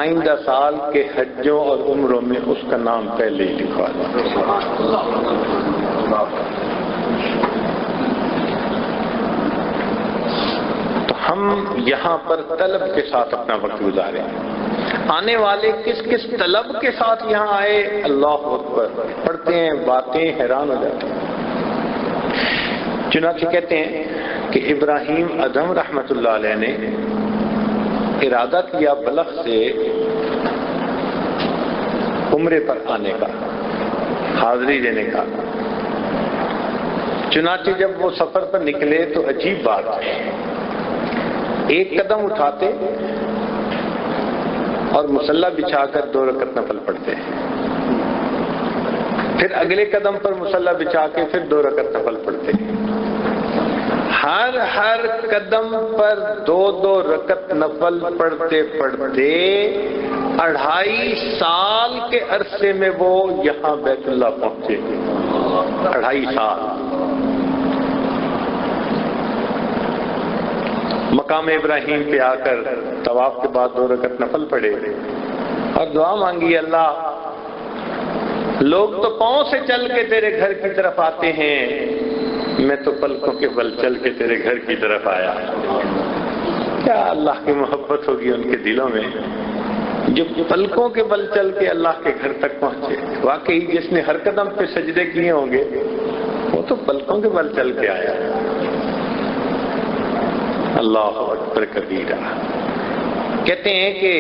Speaker 1: آئندہ سال کے حجوں اور عمروں میں اس کا نام پہلے ہی لکھوا دیتا ہے۔ تو ہم یہاں پر طلب کے ساتھ اپنا وقت گزاریں۔ آنے والے کس کس طلب کے ساتھ یہاں آئے، اللہ اکبر، پڑھتے ہیں باتیں حیران ہو جاتے ہیں۔ چنانچہ کہتے ہیں کہ ابراہیم ادھم رحمت اللہ علیہ نے ارادہ کیا بلخ سے عمرے پر آنے کا، حاضری دینے کا۔ چنانچہ جب وہ سفر پر نکلے تو عجیب بات ہے، ایک قدم اٹھاتے اور مصلی بچھا کر 2 رکعت نفل پڑھتے ہیں، پھر اگلے قدم پر مصلی بچھا کے پھر 2 رکعت نفل پڑھتے ہیں۔ ہر قدم پر 2 رکعت نفل پڑھتے پڑھتے 2.5 سال کے عرصے میں وہ یہاں بیت اللہ پہنچے۔ 2.5 سال مقام ابراہیم پہ آ کر طواف کے بعد 2 رکعت نفل پڑھے اور دعا مانگی، اللہ لوگ تو پاؤں سے چل کے تیرے گھر کی طرف آتے ہیں، میں تو پلکوں کے بل چل کے تیرے گھر کی طرف آیا۔ کیا اللہ کی محبت ہوگی ان کے دلوں میں جو پلکوں کے بل چل کے اللہ کے گھر تک پہنچے. واقعی جس نے ہر قدم پہ سجدے کیے ہوں گے وہ تو پلکوں کے بل چل کے آیا. اللہ اکبر کبیرہ. کہتے ہیں کہ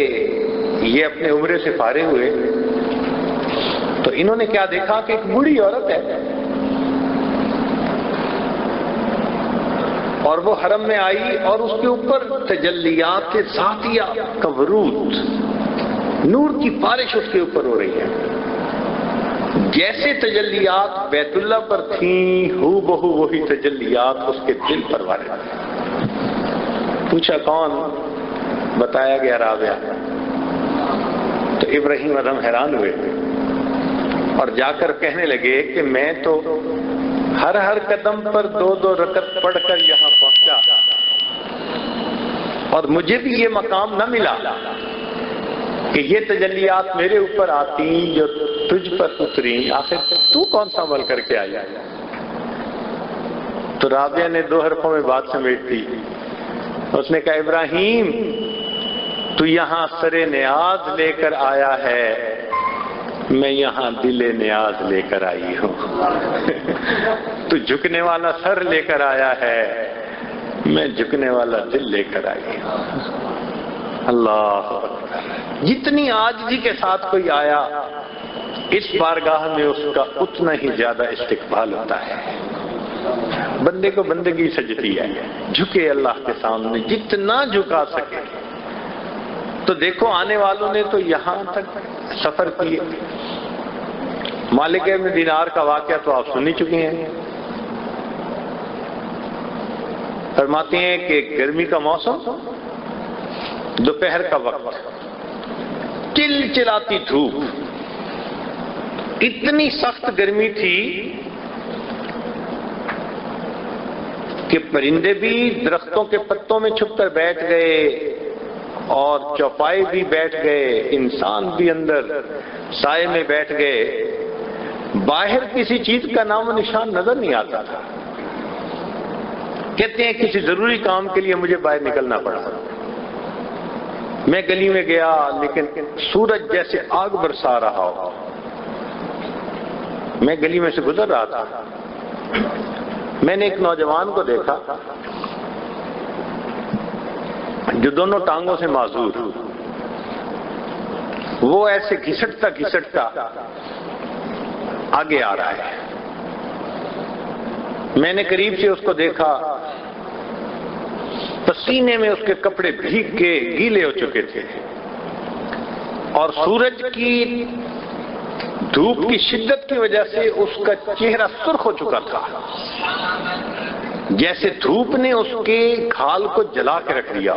Speaker 1: یہ اپنے عمرے سے فارغ ہوئے تو انہوں نے کیا دیکھا کہ ایک بوڑھی عورت ہے اور وہ حرم میں آئی اور اس کے اوپر تجلیات ذاتیہ کا ورود، نور کی بارش اس کے اوپر ہو رہی ہے. جیسے تجلیات بیت اللہ پر تھیں ہو بہو وہی تجلیات اس کے دل پر وارد. پوچھا کون؟ بتایا گیا رابعہ. تو ابراہیم ادم حیران ہوئے اور جا کر کہنے لگے کہ میں تو ہر قدم پر 2 رکعت پڑھ کر یہاں پہنچا اور مجھے بھی یہ مقام نہ ملا کہ یہ تجلیات میرے اوپر آتی جو تجھ پر اتری. آخر تو کون سا عمل کر کے آیا؟ تو رابعہ نے 2 حرفوں میں بات سمیٹ دی. اس نے کہا ابراہیم تو یہاں سر نیاز لے کر آیا ہے، میں یہاں دل نیاز لے کر آئی ہوں. تو جھکنے والا سر لے کر آیا ہے، میں جھکنے والا دل لے کر آئی ہوں. اللہ جتنی عاجزی کے ساتھ کوئی آیا اس بارگاہ میں اس کا اتنا ہی زیادہ استقبال ہوتا ہے. بندے کو بندگی سجتی ہے، جھکے اللہ کے سامنے جتنا جھکا سکے. تو دیکھو آنے والوں نے تو یہاں تک سفر کیے. مالک ابن دینار کا واقعہ تو آپ سن ہی چکے ہیں. فرماتے ہیں کہ گرمی کا موسم، دوپہر کا وقت، چلچلاتی دھوپ، اتنی سخت گرمی تھی کہ پرندے بھی درختوں کے پتوں میں چھپ کر بیٹھ گئے اور چوپائے بھی بیٹھ گئے، انسان بھی اندر سائے میں بیٹھ گئے. باہر کسی چیز کا نام و نشان نظر نہیں آتا تھا. کہتے ہیں کسی ضروری کام کے لیے مجھے باہر نکلنا پڑا. میں گلی میں گیا لیکن سورج جیسے آگ برسا رہا ہو. میں گلی میں سے گزر رہا تھا، میں نے ایک نوجوان کو دیکھا جو دونوں ٹانگوں سے معذور، وہ ایسے گھسٹتا گھسٹتا آگے آ رہا ہے. میں نے قریب سے اس کو دیکھا، پسینے میں اس کے کپڑے بھیگ کے گیلے ہو چکے تھے اور سورج کی دھوپ کی شدت کی وجہ سے اس کا چہرہ سرخ ہو چکا تھا، جیسے دھوپ نے اس کے کھال کو جلا کے رکھ دیا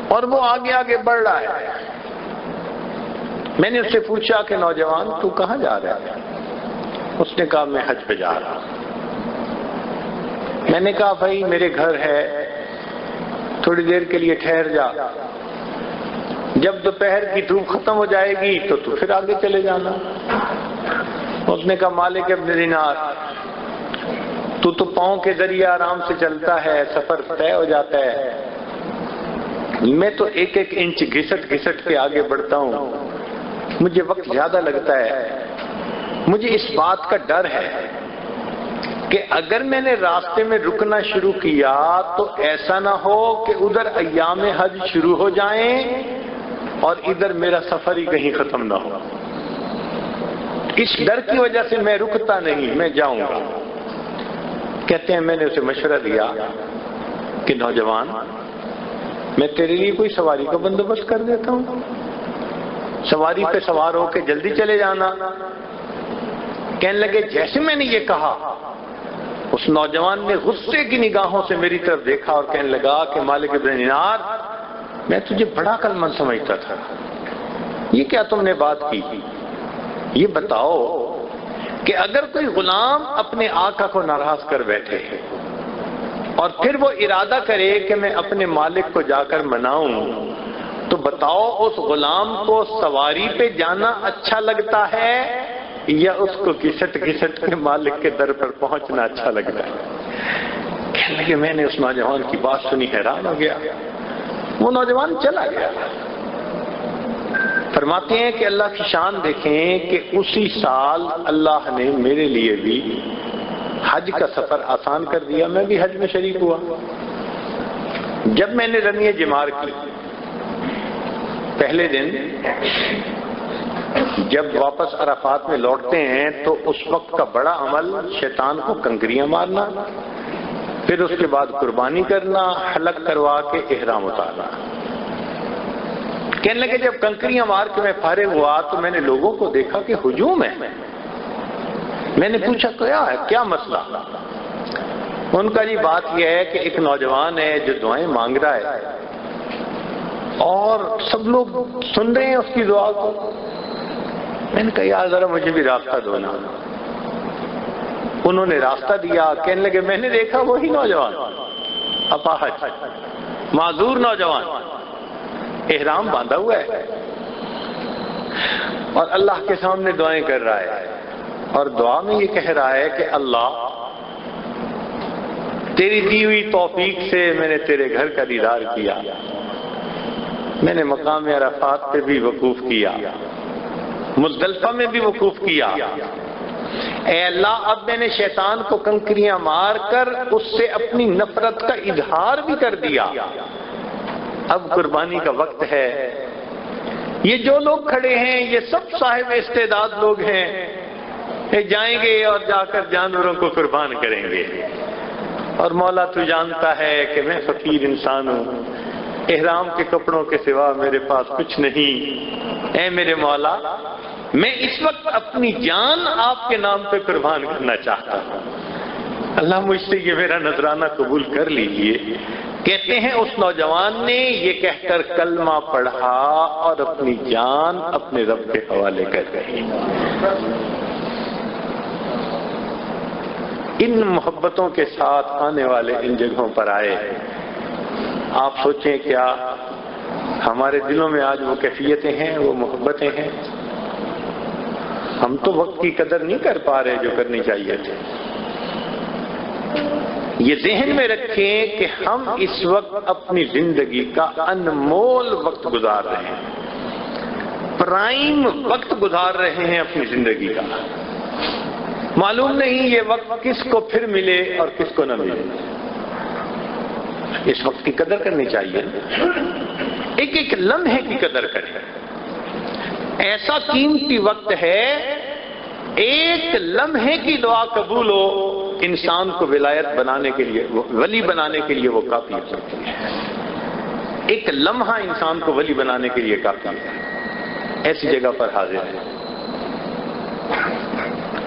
Speaker 1: اور وہ آگے آگے بڑھ رہا ہے. میں نے اس سے پوچھا کہ نوجوان تو کہاں جا رہا ہے؟ اس نے کہا میں حج پہ جا رہا ہوں. میں نے کہا بھائی میرے گھر ہے، تھوڑی دیر کے لیے ٹھہر جا، جب دوپہر کی دھوپ ختم ہو جائے گی تو پھر آگے چلے جانا. اس نے کہا مالک ابن دینار تو پاؤں کے ذریعے آرام سے چلتا ہے، سفر طے ہو جاتا ہے، میں تو ایک ایک انچ گھسٹ گھسٹ کے آگے بڑھتا ہوں، مجھے وقت زیادہ لگتا ہے. مجھے اس بات کا ڈر ہے کہ اگر میں نے راستے میں رکنا شروع کیا تو ایسا نہ ہو کہ ادھر ایام حج شروع ہو جائیں اور ادھر میرا سفر ہی کہیں ختم نہ ہو. اس ڈر کی وجہ سے میں رکتا نہیں، میں جاؤں گا. کہتے ہیں میں نے اسے مشورہ دیا کہ نوجوان میں تیرے لیے کوئی سواری کا بندوبست کر دیتا ہوں، سواری پہ سوار ہو کے جلدی چلے جانا. کہنے لگے جیسے میں نے یہ کہا اس نوجوان نے غصے کی نگاہوں سے میری طرف دیکھا اور کہنے لگا کہ مالک ابن دینار میں تجھے بڑا عقل مند سمجھتا تھا، یہ کیا تم نے بات کی؟ یہ بتاؤ کہ اگر کوئی غلام اپنے آقا کو ناراض کر بیٹھے اور پھر وہ ارادہ کرے کہ میں اپنے مالک کو جا کر مناؤں تو بتاؤ اس غلام کو سواری پہ جانا اچھا لگتا ہے یا اس کو گھسٹ گھسٹ کے مالک کے در پر پہنچنا اچھا لگتا ہے؟ کہنے لگے میں نے اس نوجوان کی بات سنی، حیران ہو گیا. وہ نوجوان چلا گیا. فرماتے ہیں کہ اللہ کی شان دیکھیں کہ اسی سال اللہ نے میرے لیے بھی حج کا سفر آسان کر دیا. میں بھی حج میں شریک ہوا. جب میں نے رمی جمار کی پہلے دن جب واپس عرفات میں لوٹتے ہیں تو اس وقت کا بڑا عمل شیطان کو کنکریاں مارنا، پھر اس کے بعد قربانی کرنا، حلق کروا کے احرام اتارنا. کہنے لگے جب کنکریاں مار کے میں فارغ ہوا تو میں نے لوگوں کو دیکھا کہ ہجوم ہے. میں نے پوچھا کیا ہے، کیا مسئلہ؟ ان کا جی بات یہ ہے کہ ایک نوجوان ہے جو دعائیں مانگ رہا ہے اور سب لوگ سن رہے ہیں اس کی دعا کو. میں نے کہا یار ذرا مجھے بھی راستہ دو نا. انہوں نے راستہ دیا. کہنے لگے میں نے دیکھا وہی نوجوان اپاہج معذور نوجوان احرام باندھا ہوا ہے اور اللہ کے سامنے دعائیں کر رہا ہے اور دعا میں یہ کہہ رہا ہے کہ اللہ تیری دی ہوئی توفیق سے میں نے تیرے گھر کا دیدار کیا، میں نے مقام عرفات پہ بھی وقوف کیا، مزدلفہ میں بھی وقوف کیا. اے اللہ اب میں نے شیطان کو کنکریاں مار کر اس سے اپنی نفرت کا اظہار بھی کر دیا. اب قربانی کا وقت ہے. یہ جو لوگ کھڑے ہیں یہ سب صاحب استعداد لوگ ہیں، یہ جائیں گے اور جا کر جانوروں کو قربان کریں گے. اور مولا تو جانتا ہے کہ میں فقیر انسان ہوں، احرام کے کپڑوں کے سوا میرے پاس کچھ نہیں. اے میرے مولا میں اس وقت اپنی جان آپ کے نام پہ قربان کرنا چاہتا ہوں. اللہ مجھ سے یہ میرا نذرانہ قبول کر لیجئے. کہتے ہیں اس نوجوان نے یہ کہہ کر کلمہ پڑھا اور اپنی جان اپنے رب کے حوالے کر گئی. ان محبتوں کے ساتھ آنے والے ان جگہوں پر آئے. آپ سوچیں کیا ہمارے دلوں میں آج وہ کیفیتیں ہیں، وہ محبتیں ہیں؟ ہم تو وقت کی قدر نہیں کر پا رہے جو کرنی چاہیے تھے. یہ ذہن میں رکھیں کہ ہم اس وقت اپنی زندگی کا انمول وقت گزار رہے ہیں، پرائم وقت گزار رہے ہیں اپنی زندگی کا. معلوم نہیں یہ وقت کس کو پھر ملے اور کس کو نہ ملے. اس وقت کی قدر کرنی چاہیے، ایک ایک لمحے کی قدر کریں. ایسا قیمتی وقت ہے، ایک لمحے کی دعا قبول ہو انسان کو ولایت بنانے کے لیے، ولی بنانے کے لیے وہ کافی ہوتی ہے. ایک لمحہ انسان کو ولی بنانے کے لیے کافی ہے. ایسی جگہ پر حاضر ہے.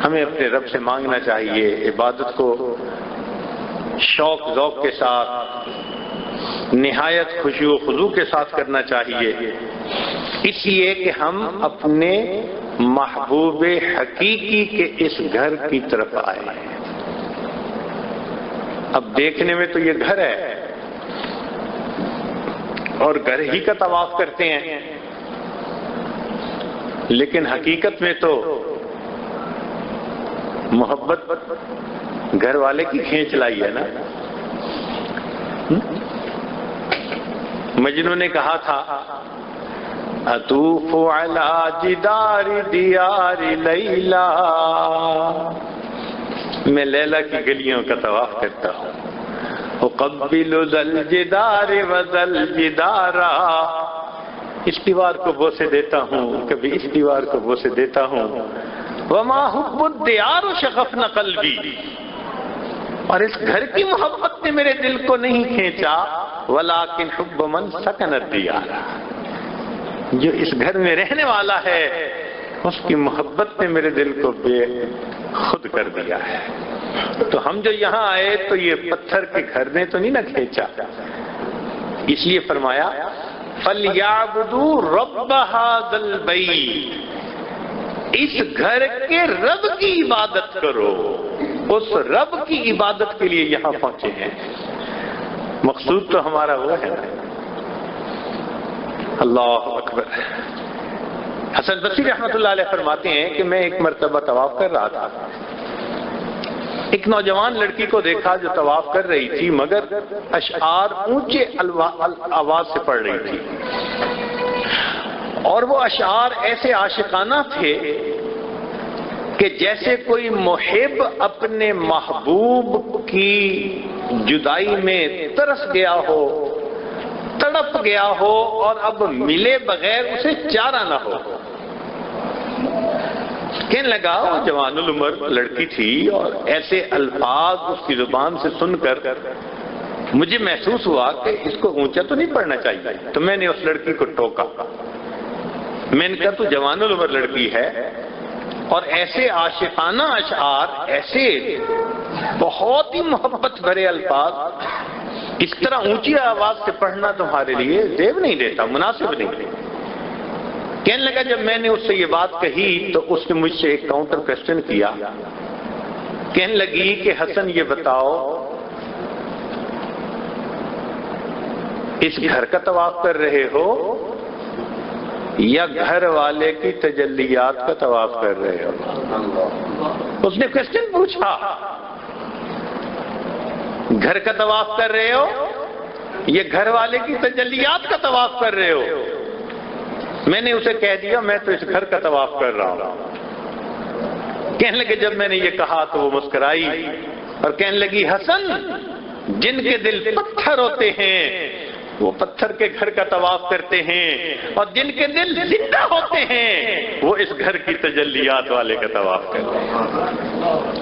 Speaker 1: ہمیں اپنے رب سے مانگنا چاہیے، عبادت کو شوق ذوق کے ساتھ نہایت خشوع و خضوع کے ساتھ کرنا چاہیے، اس لیے کہ ہم اپنے محبوب حقیقی کے اس گھر کی طرف آئے ہیں. اب دیکھنے میں تو یہ گھر ہے اور گھر ہی کا طواف کرتے ہیں، لیکن حقیقت میں تو محبت گھر والے کی کھینچ لائی ہے نا. مجنو نے کہا تھا اطوف علی جدار دیار لیلا، میں لیلا کی گلیوں کا طواف کرتا ہوں. اقبل ذل جدار وذل جدارا، اس دیوار کو بوسے دیتا ہوں، کبھی اس دیوار کو بوسے دیتا ہوں. وما حب الدیار شغفنا قلبی، اور اس گھر کی محبت نے میرے دل کو نہیں کھینچا، ولیکن حب من سکن الدیار، جو اس گھر میں رہنے والا ہے اس کی محبت نے میرے دل کو بے خود کر دیا ہے. تو ہم جو یہاں آئے تو یہ پتھر کے گھر نے تو نہیں نہ کھینچا. اس لیے فرمایا فَلْيَعْبُدُوا رَبَّ هَذَا الْبَيْتِ، اس گھر کے رب کی عبادت کرو. اس رب کی عبادت کے لیے یہاں پہنچے ہیں. مقصود تو ہمارا وہ ہے. اللہ اکبر. حسن بصری رحمۃ اللہ علیہ فرماتے ہیں کہ میں ایک مرتبہ طواف کر رہا تھا ایک نوجوان لڑکی کو دیکھا جو طواف کر رہی تھی مگر اشعار اونچے آواز سے پڑھ رہی تھی، اور وہ اشعار ایسے عاشقانہ تھے کہ جیسے کوئی محب اپنے محبوب کی جدائی میں ترس گیا ہو، تڑپ گیا ہو اور اب ملے بغیر اسے چارہ نہ ہو۔ کہنے لگا، وہ جوان العمر لڑکی تھی اور ایسے الفاظ اس کی زبان سے سن کر مجھے محسوس ہوا کہ اس کو اونچا تو نہیں پڑھنا چاہیے، تو میں نے اس لڑکی کو ٹوکا۔ میں نے کہا تو جوان العمر لڑکی ہے اور ایسے عاشقانہ اشعار، ایسے بہت ہی محبت بھرے الفاظ اس طرح اونچی آواز سے پڑھنا تمہارے لیے زیب نہیں دیتا، مناسب نہیں۔ کہنے لگا جب میں نے اس سے یہ بات کہی تو اس نے مجھ سے ایک کاؤنٹر کوسچن کیا، کہنے لگی کہ حسن یہ بتاؤ اس گھر کا طواف کر رہے ہو یا گھر والے کی تجلیات کا طواف کر رہے ہو؟ اس نے کوسچن پوچھا، گھر کا طواف کر رہے ہو یا گھر والے کی تجلیات کا طواف کر رہے ہو؟ میں نے اسے کہہ دیا میں تو اس گھر کا طواف کر رہا ہوں۔ کہنے لگے جب میں نے یہ کہا تو وہ مسکرائی اور کہنے لگی حسن، جن کے دل پتھر ہوتے ہیں وہ پتھر کے گھر کا طواف کرتے ہیں، اور جن کے دل زندہ ہوتے ہیں وہ اس گھر کی تجلیات والے کا طواف کرتے ہیں۔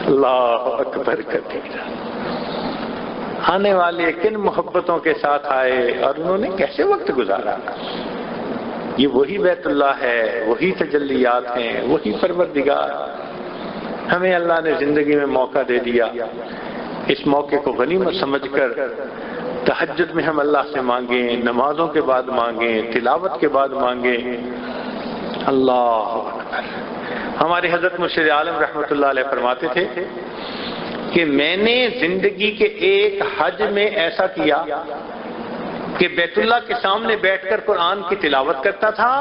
Speaker 1: اللہ اکبر کبیرہ۔ آنے والے کن محبتوں کے ساتھ آئے اور انہوں نے کیسے وقت گزارا۔ یہ وہی بیت اللہ ہے، وہی تجلیات ہیں، وہی پروردگار۔ ہمیں اللہ نے زندگی میں موقع دے دیا، اس موقع کو غنیمت سمجھ کر تہجد میں ہم اللہ سے مانگیں، نمازوں کے بعد مانگیں، تلاوت کے بعد مانگیں۔ اللہ اکبر۔ ہمارے حضرت مرشد عالم رحمۃ اللہ علیہ فرماتے تھے کہ میں نے زندگی کے ایک حج میں ایسا کیا کہ بیت اللہ کے سامنے بیٹھ کر قرآن کی تلاوت کرتا تھا،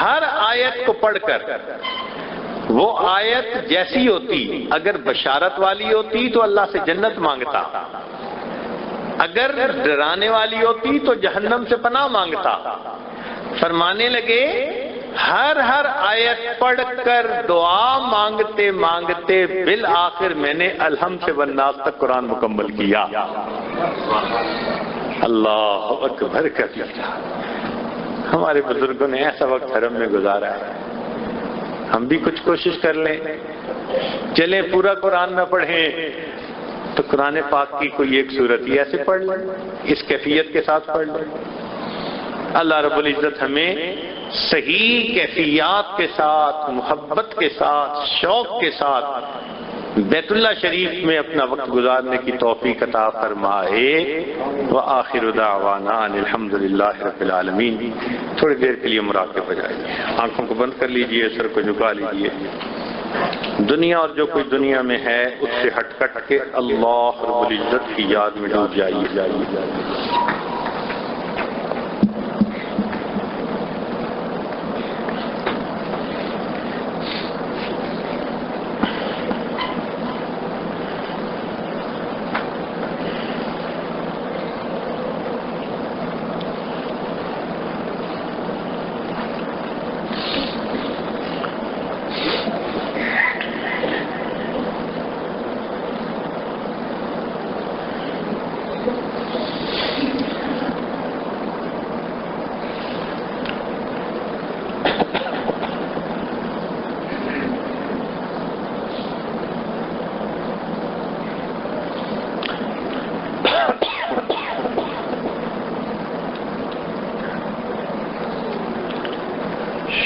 Speaker 1: ہر آیت کو پڑھ کر وہ آیت جیسی ہوتی، اگر بشارت والی ہوتی تو اللہ سے جنت مانگتا، اگر ڈرانے والی ہوتی تو جہنم سے پناہ مانگتا۔ فرمانے لگے ہر آیت پڑھ کر دعا مانگتے مانگتے بالآخر میں نے الحمد سے والناس تک قرآن مکمل کیا۔ اللہ اکبر کبیرہ۔ ہمارے بزرگوں نے ایسا وقت حرم میں گزارا ہے، ہم بھی کچھ کوشش کر لیں، چلیں پورا قرآن نہ پڑھیں تو قرآن پاک کی کوئی ایک سورت ہی ایسے پڑھ لیں، اس کیفیت کے ساتھ پڑھ لیں۔ اللہ رب العزت ہمیں صحیح کیفیات کے ساتھ، محبت کے ساتھ، شوق کے ساتھ بیت اللہ شریف میں اپنا وقت گزارنے کی توفیق عطا فرمائے۔ وآخر دعوانا ان الحمد للہ رب العالمین۔ تھوڑی دیر کے لیے مراقبہ ہو جائیے، آنکھوں کو بند کر لیجئے، سر کو جھکا لیجئے۔ دنیا اور جو کوئی دنیا میں ہے اس سے ہٹ کٹ کے اللہ رب العزت کی یاد میں ڈوب جائیے۔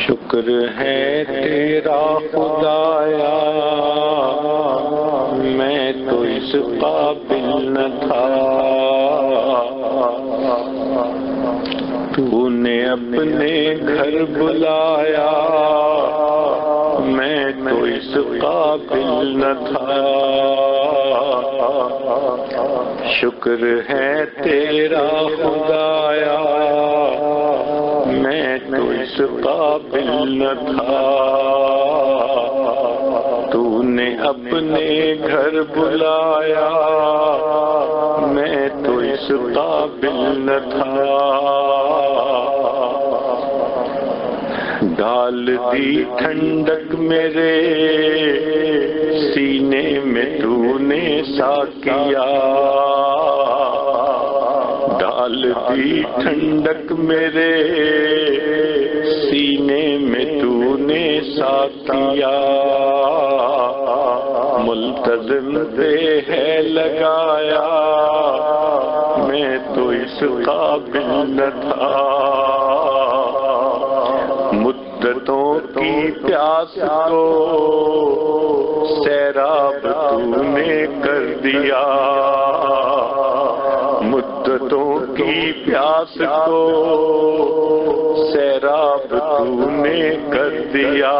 Speaker 1: شکر ہے تیرا خدایا میں تو اس قابل نہ تھا، تو نے اپنے گھر بلایا میں تو اس قابل نہ تھا۔ شکر ہے تیرا خدایا میں تو اس قابل نہ تھا، تو نے اپنے گھر بلایا میں تو اس قابل نہ تھا، ڈال دی ٹھنڈک میرے سینے میں تو نے ساکیا، ڈال دی ٹھنڈک میرے سینے میں تو نے ساکیا، ملتزم پہ ہے لگایا میں تو اس قابل نہ تھا، مدتوں کی پیاس کو سیراب تو نے کر دیا، مدتوں کی پیاس کو سیراب تو نے کر دیا،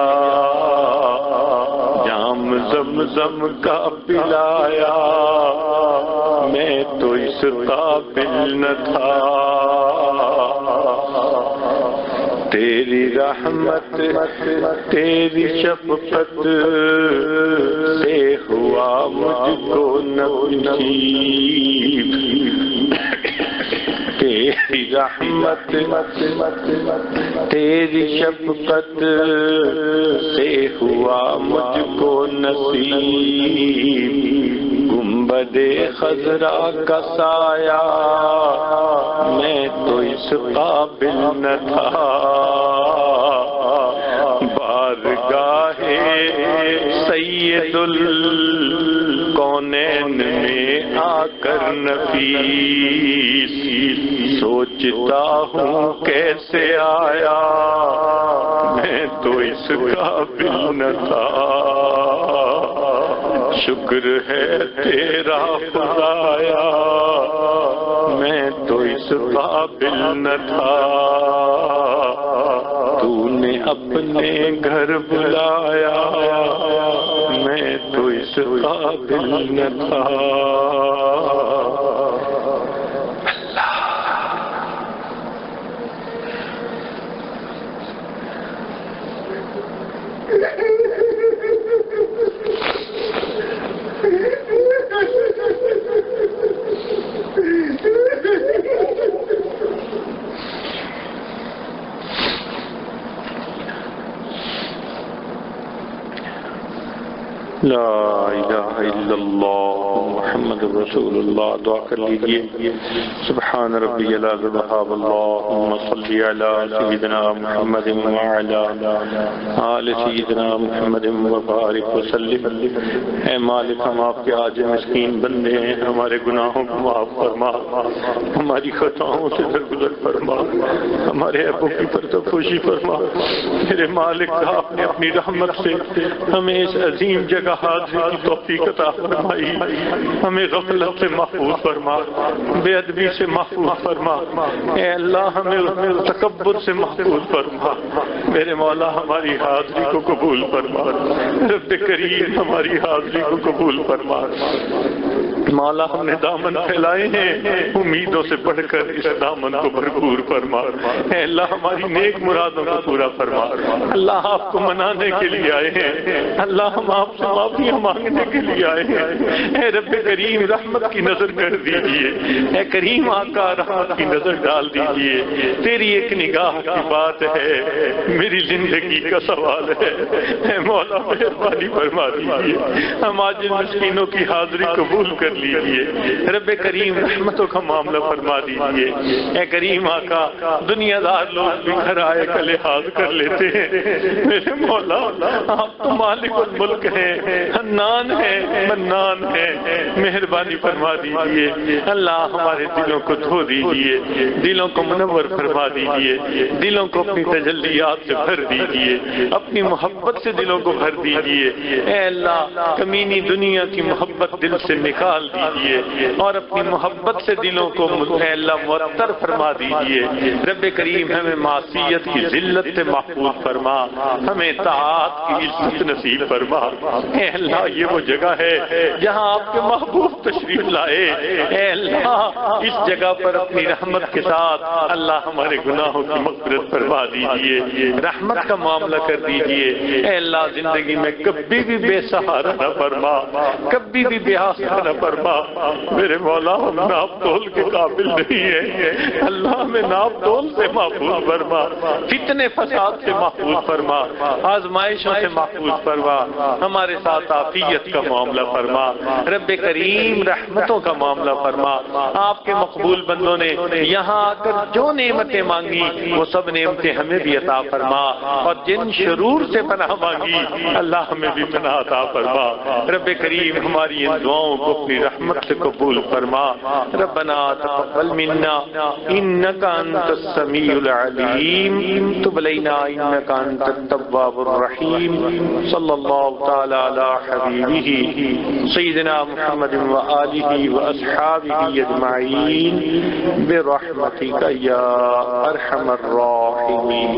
Speaker 1: جام زمزم کا پلایا میں تو اس قابل نہ تھا، تیری رحمت تیری شفقت سے ہوا مجھ کو نصیب، تیری رحمت تیری شفقت سے ہوا مجھ کو نصیب، گنبد خضرا کا سایہ میں تو اس قابل نہ تھا، بارگاہ سید الکونین میں آ کر نفیس سوچتا ہوں کیسے آیا میں تو اس قابل نہ تھا، شکر ہے تیرا خدایا میں تو اس قابل نہ تھا، تو نے اپنے گھر بلایا میں تو اس قابل نہ تھا۔ لا الہ الا اللہ محمد رسول اللہ، دعا کر لیجئے سبحان ربی العظیم وہاب اللہم صلی علی سیدنا محمد وعلی آل سیدنا محمد وبارک وسلم۔ اے مالک ہم آپ کے عاجز مسکین بندے ہیں، ہمارے گناہوں کو معاف فرما، ہماری خطاؤں سے درگزر فرما، ہمارے عیبوں کی پردپوشی فرما۔ میرے مالک آپ نے اپنی رحمت سے ہمیں اس عظیم جگہ حاضری کی توفیق عطا فرمائی، ہمیں غفلت سے محفوظ فرما، بے ادبی سے محفوظ فرما، اے اللہ ہمیں تکبر سے محفوظ فرما۔ میرے مولا ہماری حاضری کو قبول فرما، رب کریم ہماری حاضری کو قبول فرما۔ مولا ہم نے دامن پھیلائے ہیں، امیدوں سے بڑھ کر اس دامن کو بھرپور فرما۔ اے اللہ ہماری نیک مرادوں کو پورا فرما۔ اللہ آپ کو منانے کے لیے آئے ہیں، اللہ ہم آپ سے معافیاں مانگنے کے لیے آئے ہیں۔ اے رب کریم رحمت کی نظر کر دیجئے، اے کریم آقا رحمت کی نظر ڈال دیجئے۔ تیری ایک نگاہ کی بات ہے، میری زندگی کا سوال ہے، اے مولا مہربانی فرما دیجئے۔ ہم آج مسکینوں کی حاضری قبول کر لیجئے، رب کریم رحمتوں کا معاملہ فرما دیجئے۔ اے کریم آقا دنیا دار لوگ بھی گھر آئے کا لحاظ کر لیتے ہیں، میرے مولا آپ تو مالک الملک ہیں، حنان ہیں، منان ہیں، مہربانی فرما دیجئے۔ اللہ ہمارے دلوں کو دھو دیجئے، دلوں کو منور فرما دیجئے، دلوں کو اپنی تجلیات سے بھر دیجئے، اپنی محبت سے دلوں کو بھر دیجئے۔ اے اللہ کمینی دنیا کی محبت دل سے نکال دیجئے اور اپنی محبت سے دلوں کو اے اللہ معطر فرما دیجئے۔ رب کریم ہمیں معصیت کی ذلت سے محفوظ فرما، ہمیں طاعت کی عزت نصیب فرما۔ اے اللہ یہ وہ جگہ ہے جہاں آپ کے محبوب تشریف لائے، اے اللہ اس جگہ پر اپنی رحمت کے ساتھ اللہ ہمارے گناہوں کی مغفرت فرما دیجئے، رحمت کا معاملہ کر دیجئے۔ اے اللہ زندگی میں کبھی بھی بے سہارا نہ فرما، کبھی بھی بے آسرا نہ فرما۔ میرے مولا ہم ناپ تول کے قابل نہیں ہیں، اللہ ہمیں ناپ تول سے محفوظ فرما، فتنے فساد سے محفوظ فرما، آزمائشوں سے محفوظ فرما، ہمارے ساتھ عافیت کا معاملہ فرما، رب کریم رحمتوں کا معاملہ فرما۔ آپ کے مقبول بندوں نے یہاں آ کر جو نعمتیں مانگی وہ سب نعمتیں ہمیں بھی عطا فرما، اور جن شرور سے پناہ مانگی اللہ ہمیں بھی پناہ عطا فرما۔ رب کریم ہماری ان دعاؤں کو اپنی رحمت سے قبول فرما۔ ربنا تقبل منا انک انت السمیع العلیم، تب علینا انک انت التواب الرحیم۔ صلی اللہ تعالی علی حبیبہ سیدنا محمد وآلہ واصحابہ اجمعین برحمتک یا ارحم الراحمین۔